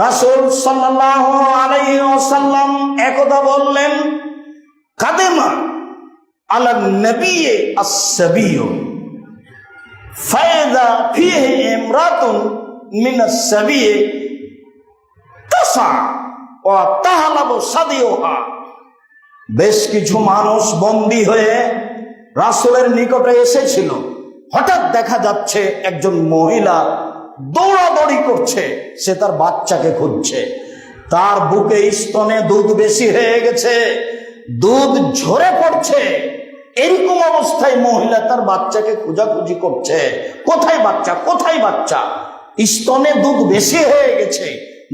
রাসূল সাল্লাল্লাহু আলাইহি ওয়াসাল্লাম একদা বললেন, কাদেমা আলা নবী আস-সাবিয়্যু ফায়দা ফিহি ইমরাতুন মিন আস-সাবিয়্যি তাসা ওয়া তাহলাবু সাদিয়ুহা। বেশ কিছু মানুষ বন্দী হয়ে রাসূলের নিকটে এসেছিল। হঠাৎ দেখা যাচ্ছে একজন মহিলা দৌড়াদৌড়ি করছে, সে তার বাচ্চাকে খুঁজছে। তার বুকে স্তনে দুধ বেশি হয়ে গেছে, দুধ ঝরে পড়ছে। এরকম অবস্থায় মহিলা তার বাচ্চাকে খোঁজাখুঁজি করছে, কোথায় বাচ্চা, কোথায় বাচ্চা। স্তনে দুধ বেশি হয়ে গেছে,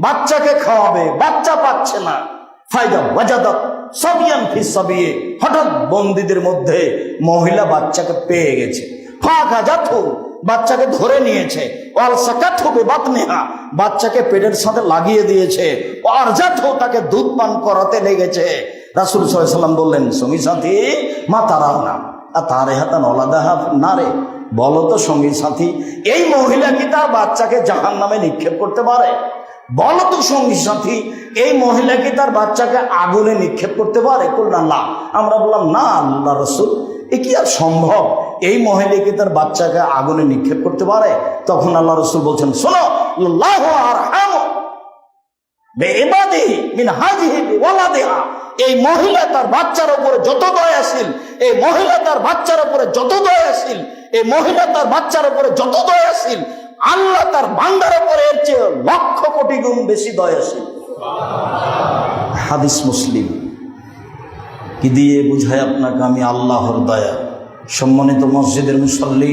বাচ্চাকে খাওয়াবে, বাচ্চা পাচ্ছে না। ফায়দা ওয়াজাদাত সাবিয়ান ফি সাবিয়ে, হঠাৎ বন্দীদের মধ্যে মহিলা বাচ্চাকে পেয়ে গেছে। ফাগাজাতহু, বাচ্চাকে ধরে নিয়েছে। ওয়াল সাকাতহু বিবাতনিহা, বাচ্চাকে পেটের সাথে লাগিয়ে দিয়েছে। ওয়ারজাতহু, তাকে দুধ পান করাতে লেগেছে। রাসূল সাল্লাল্লাহু আলাইহি ওয়াসাল্লাম বললেন, সঙ্গী সাথী, মা তারানা তারে হাতান ওলাদাহা নারে, বলো তো সঙ্গী সাথী, এই মহিলা কি তার বাচ্চাকে জাহান্নামে নিক্ষেপ করতে পারে? বলো তো সঙ্গী সাথী, এই মহিলা কি তার বাচ্চাকে আগুনে নিক্ষেপ করতে পারে? বললাম না। আমরা বললাম, না আল্লাহ রাসূল, এ কি আর সম্ভব? এই মহিলা কি তার বাচ্চাকে আগুনে নিক্ষেপ করতে পারে? তখন আল্লাহ রাসূল বলছেন, শোনো, আল্লাহু আরহামু বিইবাদিহি মিন হাযিহি বিওয়ালাদিহা, এই মহিলা তার বাচ্চার উপরে যত দয়াশীল, এই মহিলা তার বাচ্চার উপরে যত দয়াশীল, এই মহিলা তার বাচ্চার উপরে যত দয়াশীল, আল্লাহ তার বান্দার উপরে এর চেয়ে লক্ষ কোটি গুণ বেশি দয়াশীল। হাদিস মুসলিম। কি দিয়ে বুঝায় আপনাকে আমি আল্লাহর দয়া? সম্মানিত মসজিদের মুসল্লি,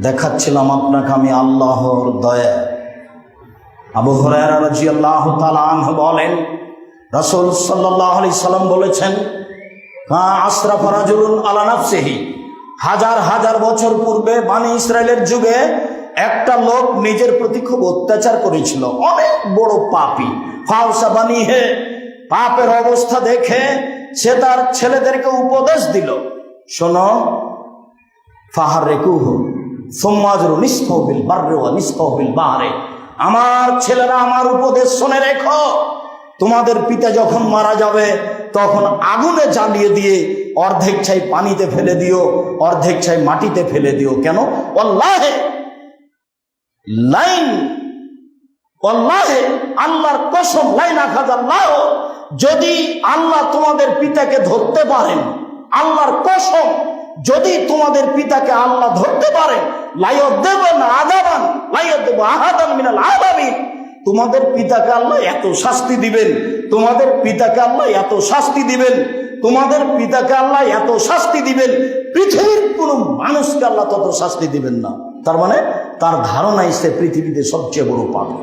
দেখাচ্ছিলাম আপনাকে আমি আল্লাহর দয়া। আবু হুরায়রা রাদিয়াল্লাহু তাআলা আনহু বলেন, রাসূল সাল্লাল্লাহু আলাইহি সাল্লাম বলেছেন, কা আসরাফা রাজুলুন আলা নাফসিহি, হাজার হাজার বছর পূর্বে বনি ইসরায়েলের যুগে একটা লোক নিজের প্রতি খুব অত্যাচার করেছিল, অনেক বড় পাপী। ফাওসা বানিহে, পাপের অবস্থা দেখে সে তার ছেলেদেরকে উপদেশ দিল, শোনো, ফাহাররিকুহু সুম্মা আজরু নিসফাহু বিল বাররি ওয়া নিসফাহু বিল বাহরি, আমার ছেলেরা আমার উপদেশ শুনে রেখো, তোমাদের পিতা যখন মারা যাবে তখন আগুনে জ্বালিয়ে দিয়ে অর্ধেক ছাই পানিতে ফেলে দিও, অর্ধেক ছাই মাটিতে ফেলে দিও। কেন? ওয়াল্লাহি লাইন, ওয়াল্লাহি আল্লাহর কসম, লাইন আখাযাল্লাহ, যদি আল্লাহ তোমাদের পিতাকে ধরতে পারেন, আল্লাহর কসম, যদি তোমাদের পিতাকে আল্লাহ ধরতে পারেন, লাইয়াযিবান আযাবান লাইয়াযিবু আহাদান মিনাল আযাবিন, তোমাদের পিতাকে আল্লাহ এত শাস্তি দিবেন, তোমাদের পিতাকে আল্লাহ এত শাস্তি দিবেন, তোমাদের পিতাকে আল্লাহ এত শাস্তি দিবেন, পৃথিবীর কোনো মানুষকে আল্লাহ তত শাস্তি দিবেন না। তার মানে তার ধারণাই সে পৃথিবীতে সবচেয়ে বড় পাপী।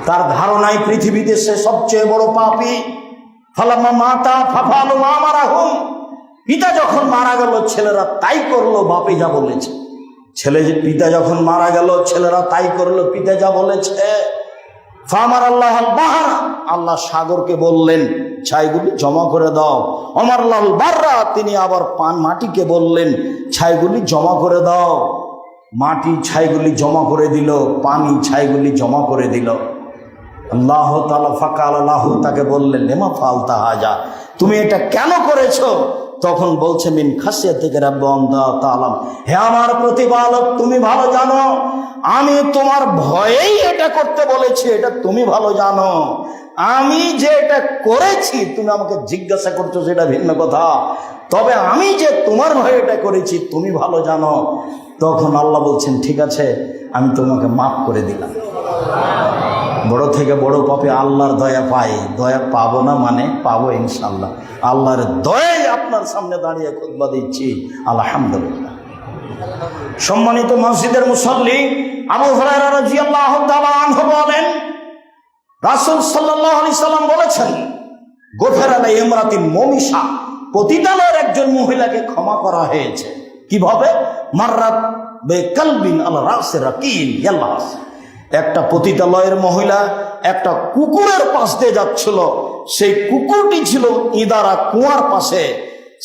তার ধারণাই পৃথিবীতে সে সবচেয়ে বড় পাপী। ফালাম্মা মাতা ফাফালু মা মারাহুম, পিতা যখন মারা গেল ছেলেরা তাই করলো বাপে যা বলেছে। পিতা যখন মারা গেল ছেলেরা তাই করলো পিতা যা বলেছে। ফামার আল্লাহ আল বাহরা, আল্লাহ সাগরকে বললেন ছাইগুলি জমা করে দাও। অমর আল্লাহ বাররা, তিনি আবার মাটিকে বললেন ছাইগুলি জমা করে দাও। মাটি ছাইগুলি জমা করে দিল, পানি ছাইগুলি জমা করে দিল। আল্লাহ তাআলা ফাকাল আল্লাহ, তাকে বললেন লেমা ফালতা হাজা, তুমি এটা কেন করেছো? তখন বলছে মিন খাসিয়াতিকা রাব্বি আনতা তাআলাম, হে আমার প্রতিপালক তুমি ভালো জানো আমি তোমার ভয়েই এটা করতে বলেছি, এটা তুমি ভালো জানো। আমি যে এটা করেছি তুমি আমাকে জিজ্ঞাসা করছো সেটা ভিন্ন কথা, তবে আমি যে তোমার ভয়ে এটা করেছি তুমি ভালো জানো। তখন আল্লাহ বলছেন ঠিক আছে আমি তোমাকে মাফ করে দিলাম। বড় থেকে বড় পাপে আল্লাহর দয়া পাই, দয়া পাবো না মানে পাবো ইনশাল্লাহ। আল্লাহর দয়ায় আপনার সামনে দাঁড়িয়ে খুতবা দিচ্ছি আলহামদুলিল্লাহ। সম্মানিত মসজিদের মুসল্লি, আবু হুরায়রা রাদিয়াল্লাহু তাআলা আনহু বলেন রাসূল সাল্লাল্লাহু আলাইহি সাল্লাম বলেছেন গোফেরা লা ইমরাতিন মুমিশা, পতিতালয়ের একজন মহিলাকে ক্ষমা করা হয়েছে। কিভাবে? মাররাত বিকালবিন আলা রাসি রাকিন ইয়াল্লাস, একটা পতিতালয়ের মহিলা একটা কুকুরের পাশ দিয়ে যাচ্ছিল, সেই কুকুরটি ছিল ইদারা কুয়ার পাশে,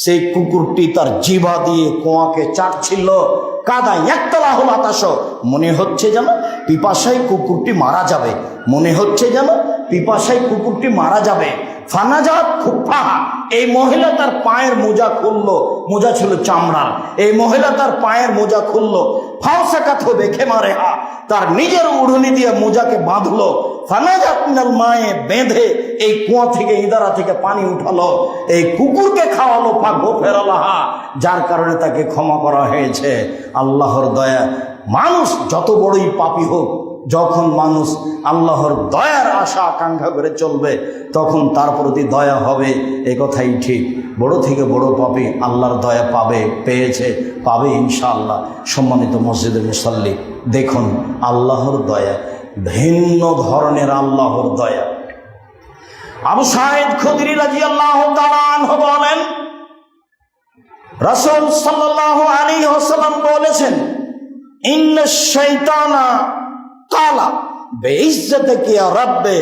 সেই কুকুরটি তার জিহ্বা দিয়ে কুয়াকে চাটছিল। কাদা একতলাহুল আতাশ, মনে হচ্ছে যেন পিপাসায় কুকুরটি মারা যাবে, মনে হচ্ছে যেন পিপাসায় কুকুরটি মারা যাবে। ফানাজাত খুফাহা, এই মহিলা তার পায়ের মোজা খুললো, মোজা ছিল চামড়ার, এই মহিলা তার পায়ের মোজা খুললো। ফাওসাকাত বেখে মারেহা, তার নিজের উড়ুনি দিয়ে মোজাকে বাঁধলো। ফানাজাত মিনাল মায়ে, বেঁধে এই কুয়া থেকে ইদারা থেকে পানি উঠালো, এই কুকুরকে খাওয়ালো। ফাগফিরালাহা, যার কারণে তাকে ক্ষমা করা হয়েছে। আল্লাহর দয়া, মানুষ যত বড়ই পাপী হোক, যখন মানুষ আল্লাহর দয়ার আশা আকাঙ্ক্ষা করে চলবে তখন তার প্রতি দয়া হবে, এ কথাই ঠিক। বড় থেকে বড় পাপী আল্লাহর দয়া পাবে, পেয়েছে, পাবে ইনশাআল্লাহ। সম্মানিত মসজিদের মুসল্লি, দেখুন আল্লাহর দয়া, ভিন্ন ধরনের আল্লাহর দয়া। আবু সাঈদ খুদরি রাদিয়াল্লাহু তাআলা আনহু বলেন রাসূল সাল্লাল্লাহু আলাইহি ওয়াসাল্লাম বলেছেন ইন্নাশ শাইতানা কালা বেইজ্জতিকা ইয়া রাব্বি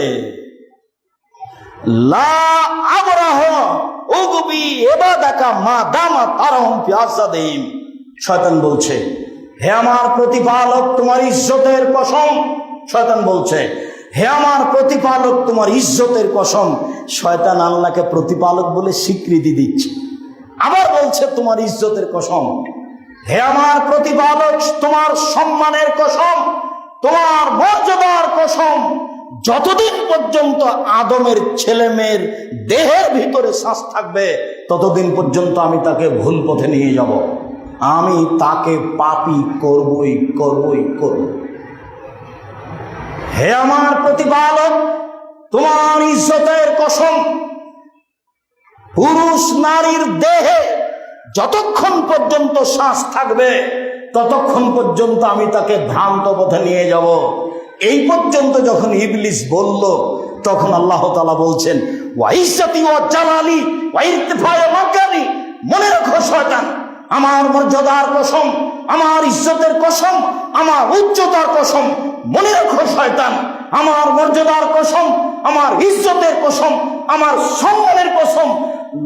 লা আবরাহ উগবি ইবাদাকা মা দামা তারাহুম ফি আসাদিম। শয়তান বলছে হে আমার প্রতিপালক তোমার ইজ্জতের কসম, শয়তান বলছে হে আমার প্রতিপালক তোমার ইজ্জতের কসম। শয়তান আল্লাহকে প্রতিপালক বলে স্বীকৃতি দিচ্ছে, আবার বলছে তোমার ইজ্জতের কসম। হে আমার প্রতিপালক তোমার সম্মানের কসম, তোমার মর্যাদার কসম, যতদিন পর্যন্ত আদমের ছেলে মেয়ের দেহের ভিতরে শ্বাস থাকবে ততদিন পর্যন্ত আমি তাকে ভুল পথে নিয়ে যাব, আমি তাকে পাপী করবই করবই করব। হে আমার প্রতিপালক তোমার ইজ্জতের কসম, পুরুষ নারীর দেহে যতক্ষণ পর্যন্ত শ্বাস থাকবে ততক্ষণ পর্যন্ত আমি তাকে ভ্রান্ত পথে নিয়ে যাব। এই পর্যন্ত যখন ইবলিস বলল তখন আল্লাহ তাআলা বলছেন ওয়া ইজ্জতি ওয়া জালালি ওয়া ইরতিফায়ে মাকানি, মনে রাখো শয়তান আমার মর্যাদার কসম, আমার ইজ্জতের কসম, আমার উচ্চতার কসম, মনে রাখো শয়তান আমার মর্যাদার কসম, আমার ইজ্জতের কসম, আমার সম্মানের কসম,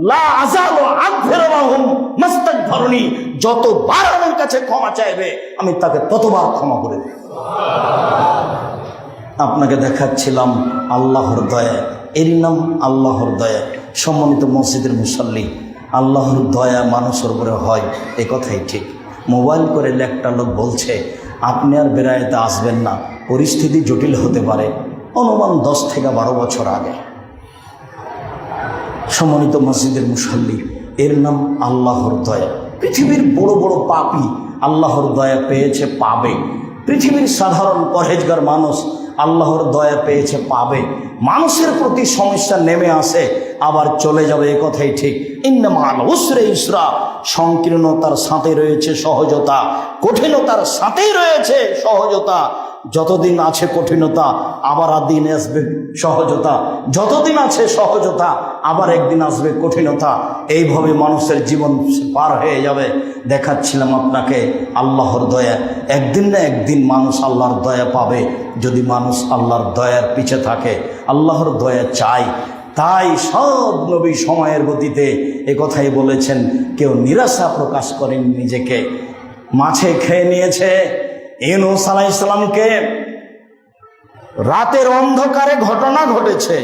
লা আযালু আগফিরুলাহুম মাস্তাগফিরুনি, যতবার আমার কাছে ক্ষমা চাইবে আমি তাকে ততবার ক্ষমা করে দেব। আপনাকে দেখাচ্ছিলাম আল্লাহর দয়া, এরই নাম আল্লাহর দয়া। সম্মানিত মসজিদের মুসল্লি, আল্লাহর দয়া মানুষের উপরে হয় এ কথাই ঠিক। মোবাইল করে একটা লোক বলছে আপনি আর বেড়াইতে আসবেন না, পরিস্থিতি জটিল হতে পারে, অনুমান 10 থেকে 12 বছর আগে। সম্মানিত মসজিদের মুসল্লি, এর নাম আল্লাহর দয়া। পৃথিবীর বড় বড় পাপী আল্লাহর দয়া পেয়েছে, পাবে। পৃথিবীর সাধারণ পরহেজগার মানুষ আল্লাহর দয়া পেয়েছে, পাবে। মানুষের প্রতি সমস্যা নেমে আসে আবার চলে যাবে, এ কথাই ঠিক। ইন্না মা'আল উসরি ইসরা, সংকীর্ণতার সাথে রয়েছে সহজতা, কঠিনতার সাথেই রয়েছে সহজতা। যতদিন আছে কঠিনতা আবার দিন আসবে সহজতা, যতদিন আছে সহজতা আবার একদিন আসবে কঠিনতা। এইভাবে মানুষের জীবন পার হয়ে যাবে। দেখাচ্ছিলাম আপনাকে আল্লাহর দয়া, একদিন না একদিন মানুষ আল্লাহর দয়া পাবে যদি মানুষ আল্লাহর দয়ার পিছে থাকে, আল্লাহর দয়া চাই। তাই সব নবী সময়ের গতিতে একথাই বলেছেন, কেউ নিরাশা প্রকাশ করেন নিজেকে। মাছে খেয়ে নিয়েছে ইউনূস আলাইহিস সালামকে, রাতের অন্ধকারে ঘটনা ঘটেছে,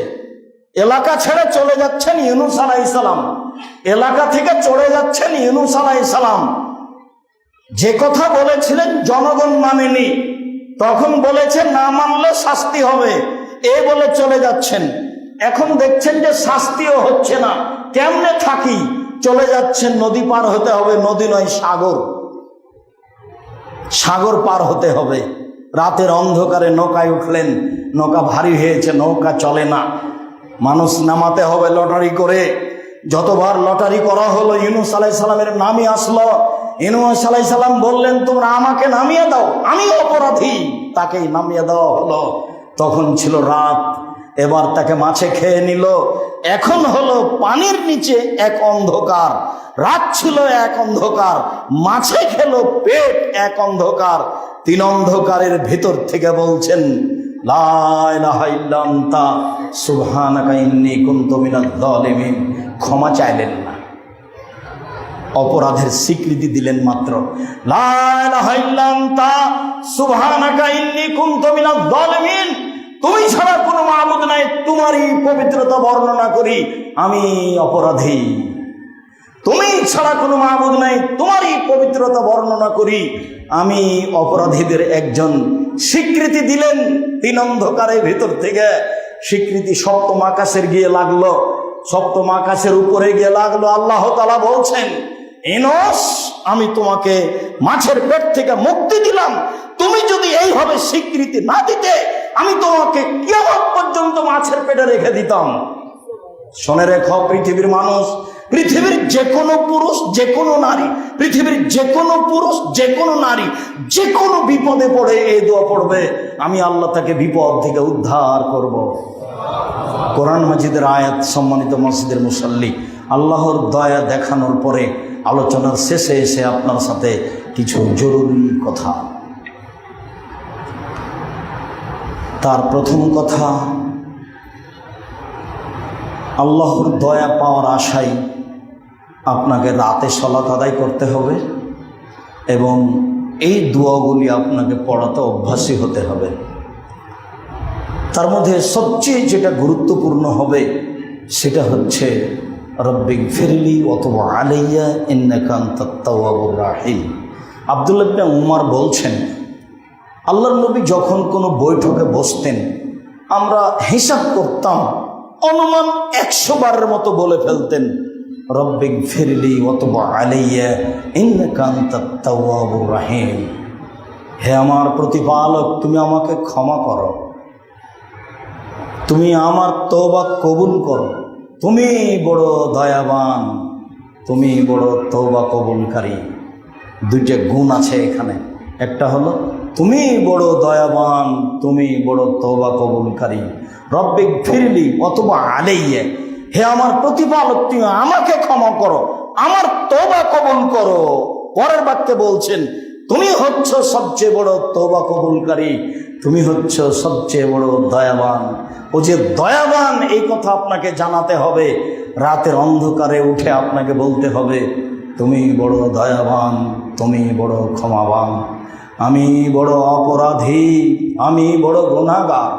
এলাকা ছেড়ে চলে যাচ্ছেন ইউনূস আলাইহিস সালাম, এলাকা থেকে চলে যাচ্ছেন ইউনূস আলাইহিস সালাম। যে কথা বলেছিলেন জনগণ মানেনি, তখন বলেছে না মানলে শাস্তি হবে, এ বলে চলে যাচ্ছেন। এখন দেখছেন যে শাস্তিও হচ্ছে না, কেমনে থাকি, চলে যাচ্ছেন, নদী পার হতে হবে, নদী নয় সাগর, সাগর পার হতে হবে। রাতের অন্ধকারে নৌকায় উঠলেন, নৌকা ভারী হয়েছে, নৌকা চলে না, মানুষ নামাতে হবে লটারি করে। যতবার লটারি করা হলো ইউনূস আলাইহিস সালামের নামই আসলো। ইউনূস আলাইহিস সালাম বললেন তোমরা আমাকে নামিয়ে দাও, আমি অপরাধী, তাকেই নামিয়ে দেওয়া হলো। তখন ছিল রাত, এবার তাকে মাছে খেয়ে নিল। এখন হলো পানির নিচে এক অন্ধকার, রাত ছিল এক অন্ধকার, মাছে খেলো পেট এক অন্ধকার। তিন অন্ধকারের ভিতর থেকে বলছেন লা ইলাহা ইল্লা আনতা সুবহানাকা ইন্নী কুনতু মিনাজ জালিমিন। ক্ষমা চাইলেন না, অপরাধের স্বীকৃতি দিলেন মাত্র। লা ইলাহা ইল্লা আনতা সুবহানাকা ইন্নী কুনতু মিনাজ জালিমিন, তুমি ছাড়া কোনো মাবুদ নাই, তোমারই পবিত্রতা বর্ণনা করি, আমি অপরাধী। তুমি ছাড়া কোনো মাবুদ নাই, তোমারই পবিত্রতা বর্ণনা করি, আমি অপরাধীদের একজন। স্বীকৃতি দিলেন তিন অন্ধকারের ভিতর থেকে। স্বীকৃতি সপ্তম আকাশের গিয়ে লাগলো, সপ্তম আকাশের উপরে গিয়ে লাগলো। আল্লাহ তাআলা বলছেন ইউনূস আমি তোমাকে মাছের পেট থেকে মুক্তি দিলাম, তুমি যদি এইভাবে স্বীকৃতি না দিতে আমি তোমাকে কিয়ামত পর্যন্ত মাছের পেটে রেখে দিতাম। শুনে রেখো পৃথিবীর মানুষ, পৃথিবীর যে কোনো পুরুষ যে কোনো নারী, পৃথিবীর যে কোনো পুরুষ যে কোনো নারী যে কোনো বিপদে পড়ে এই দোয়া পড়বে, আমি আল্লাহ তাকে বিপদ থেকে উদ্ধার করব। কোরআন মাজিদের আয়াত। সম্মানিত মসজিদের মুসাল্লি, আল্লাহর দয়া দেখানোর পরে আলোচনার শেষে এসে আপনার সাথে কিছু জরুরি কথা। তার প্রথম কথা, আল্লাহর দয়া পাওয়ার আশায় আপনাকে রাতে সালাত আদায় করতে হবে এবং এই দোয়াগুলি আপনাকে পড়াতে অভ্যাসী হতে হবে। তার মধ্যে সবচেয়ে যেটা গুরুত্বপূর্ণ হবে সেটা হচ্ছে রব্বিক ফিরলি অথবা আলাইয়া ইন্নাকা আনতাত তাওয়াবুর রাহিম। আব্দুল্লাহ ইবনে উমর বলছেন আল্লাহর নবী যখন কোনো বৈঠকে বসতেন আমরা হিসাব করতাম, অনুমান 100 বারের মতো বলে ফেলতেন রব্বিক ফিরলি অথবা আলাইয়া ইন্নাকা আনতাত তাওয়াবুর রাহিম। হে আমার প্রতিপালক, তুমি আমাকে ক্ষমা করো, তুমি আমার তওবা কবুল করো, তুমি বড় দয়াবান, তুমি বড় তওবা কবুলকারী। দুইটা গুণ আছে এখানে, একটা হলো তুমি বড় দয়াবান, তুমি বড় তওবা কবুলকারী। রব্বিক ফিরলি অথবা আলাইয়া, হে আমার প্রতিপালক তুমি আমাকে ক্ষমা করো, আমার তওবা কবুল করো। পরের বাক্যে বলছেন তুমি হচ্ছ সবচেয়ে বড় তওবা কবুলকারী, তুমি হচ্ছ সবচেয়ে বড় দয়াবান। ও যে দয়াবান এই কথা আপনাকে জানাতে হবে, রাতের অন্ধকারে উঠে আপনাকে বলতে হবে তুমি বড় দয়াবান, তুমি বড় ক্ষমাবান। আমি বড় অপরাধী, আমি বড় গুনাহগার,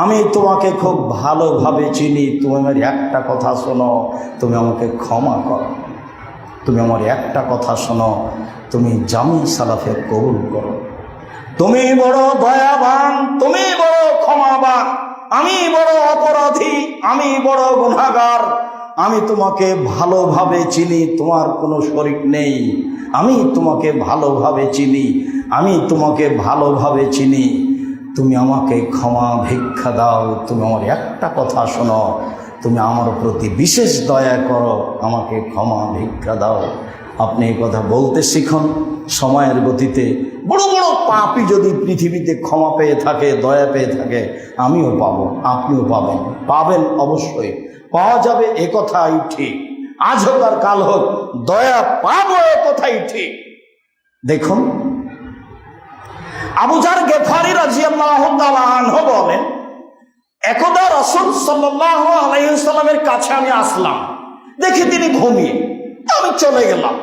আমি তোমাকে খুব ভালোভাবে চিনি, তুমি আমার একটা কথা শোনো, তুমি আমাকে ক্ষমা করো, তুমি আমার একটা কথা শোনো, তুমি জামি সালাফে কবুল করো। তুমি বড় দয়াবান, তুমি বড় ক্ষমাবান, আমি বড় অপরাধী, আমি বড় গুনাহগার, আমি তোমাকে ভালোভাবে চিনি, তোমার কোনো শরিক নেই, আমি তোমাকে ভালোভাবে চিনি, আমি তোমাকে ভালোভাবে চিনি, তুমি আমাকে ক্ষমা ভিক্ষা দাও, তুমি আমার একটা কথা শোনো, তুমি আমার প্রতি বিশেষ দয়া করো, আমাকে ক্ষমা ভিক্ষা দাও। আপনি এই কথা বলতে শিখুন। সময়ের গতিতে বড় বড় পাপী যদি পৃথিবীতে ক্ষমা পেয়ে থাকে, দয়া পেয়ে থাকে, আমিও পাবো, আপনিও পাবেন, পাবেন অবশ্যই, পাওয়া যাবে, এ কথাই ঠিক। আজ হোক আর কাল হোক দয়া পাবো, এ কথাই ঠিক। দেখুন, আবু যার গেফারি রাদিয়াল্লাহু তাআলা আনহু বলেন, একদা রাসূল সাল্লাল্লাহু আলাইহি ওয়াসাল্লামের কাছে আমি আসলাম, দেখি তিনি ঘুমিয়ে, আমি চলে গেলাম,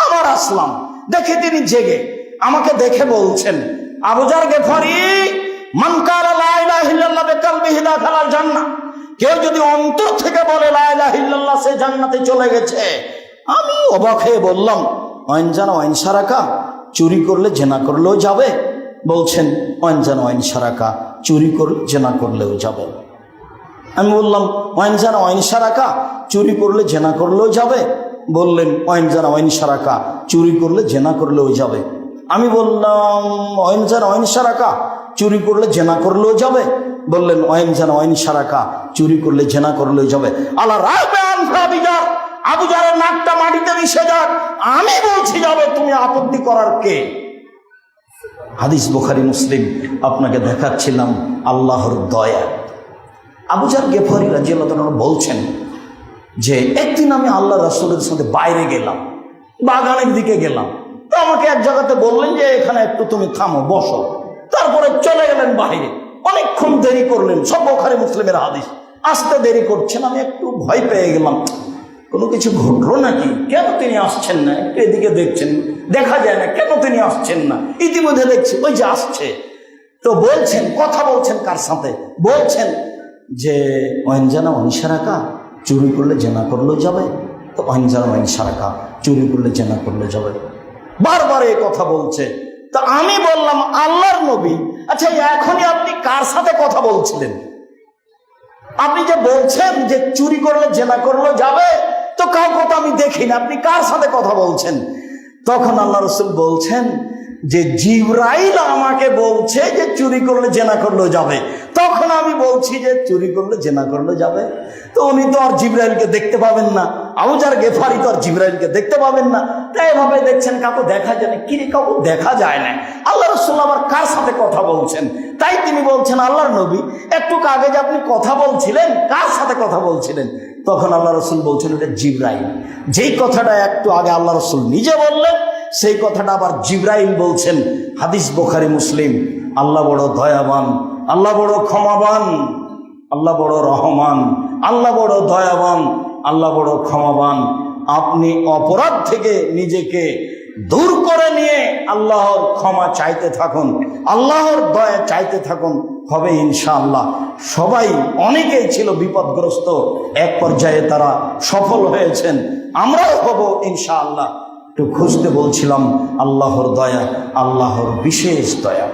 আবার আসলাম, দেখি তিনি জেগে। আমাকে দেখে বলছেন, আবু যার গেফারি, মান কালা লা ইলাহা ইল্লাল্লাহ বিকালবিহি দাখালাল জান্নাহ, কেউ যদি অন্তর থেকে বলে লা ইলাহা ইল্লাল্লাহ, সে জান্নাতে চলে গেছে। আমি অবাক হয়ে বললাম, ওয়াইনজান ওয়াইন সারাকা, চুরি করলে জেনা করলেও যাবে? বলছেন, ওয়াইনজান ওয়াইন সারাকা, চুরি করলে জেনা করলেও যাবে। আমি বললাম, ওয়াইনজান ওয়াইন সারাকা, চুরি করলে জেনা করলেও যাবে? বললেন, ওয়াইনজান ওয়াইন সারাকা, চুরি করলে জেনা করলেও যাবে। আমি বললাম, ওয়াইনজান ওয়াইন সারাকা, চুরি করলে জেনা করলেও যাবে? বললেন, ওয়াইনজান ওয়াইন সারাকা, চুরি করলে জেনা করলেও যাবে। আল্লাহ রাহবে আনফাবিজার, আবু যারের নাকটা মাটিতে মিশে যাক, আমি বলছি যাবে, তুমি আপত্তি করার কে? হাদিস বুখারী মুসলিম। আপনাকে দেখাচ্ছিলাম আল্লাহর দয়া। আবু যার গেফারি রাদিয়াল্লাহু তাআলা বলছেন যে একদিন আমি আল্লাহ রাসূলের সাথে বাইরে গেলাম, বাগানের দিকে গেলাম, তো আমাকে এক জায়গাতে বললেন যে এখানে একটু তুমি থামো, বসো। তারপরে চলে গেলেন বাইরে, অনেকক্ষণ দেরি করলেন। সব বুখারী মুসলিমের হাদিস। আসতে দেরি করছেন, আমি একটু ভয় পেয়ে গেলাম, কোনো কিছু ঘটলো নাকি? কেন তিনি আসছেন না? একটু এদিকে দেখছেন, দেখা যায় না, কেন তিনি আসছেন না? ইতিমধ্যে দেখছি ওই যে আসছে। তো বলছেন, কথা বলছেন কার সাথে? বলছেন যে ওয়াইনজানা ওয়াইন সারাকা, চুরি করলে জেনা করলেও যাবে। তো ওয়াইনজানা ওয়াইন সারাকা, চুরি করলে জেনা করলে যাবে, বারবার এই কথা বলছে। তা আমি বললাম, আল্লাহর নবী, আচ্ছা এখনই আপনি কার সাথে কথা বলছিলেন? আপনি যে বলছেন যে চুরি করলে জেনা করলেও যাবে, তো কাউকে তো আমি দেখিনি, আপনি কার সাথে কথা বলছেন? তখন আল্লাহ রাসূল বলছেন যে জিবরাইল আমাকে বলছে যে চুরি করলে জেনা করলেও যাবে। তখন আমি বলছি যে চুরি করলে জেনা করলে যাবে। তো উনি তো আর জিবরাইলকে দেখতে পাবেন না, আবু যার গেফারি তো আর জিবরাইলকে দেখতে পাবেন না। তাই এভাবে দেখছেন, কাউকে দেখা যায় না। কিরে, কাউকে দেখা যায় না, আল্লাহ রাসূল আবার কার সাথে কথা বলছেন? তাই তিনি বলছেন, আল্লাহর নবী, একটু আগে যে আপনি কথা বলছিলেন, কার সাথে কথা বলছিলেন? তখন আল্লাহ রাসূল বলছেন, এটা জিবরাইল। যেই কথাটা একটু আগে আল্লাহ রাসূল নিজে বললেন, সেই কথাটা আবার জিবরাইল বলছেন। হাদিস বুখারী মুসলিম। আল্লাহ বড় দয়াবান, আল্লাহ বড় ক্ষমাবান, আল্লাহ বড় রহমান, আল্লাহ বড় দয়াবান, আল্লাহ বড় ক্ষমাবান। আপনি অপরাধ থেকে নিজেকে দূর করে নিয়ে আল্লাহর ক্ষমা চাইতে থাকুন, আল্লাহর দয়া চাইতে থাকুন, হবে ইনশাআল্লাহ। সবাই, অনেকেই ছিল বিপদগ্রস্ত, এক পর্যায়ে তারা সফল হয়েছেন, আমরাও হব ইনশাআল্লাহ। একটু খুঁজতে বলছিলাম আল্লাহর দয়া, আল্লাহর বিশেষ দয়া।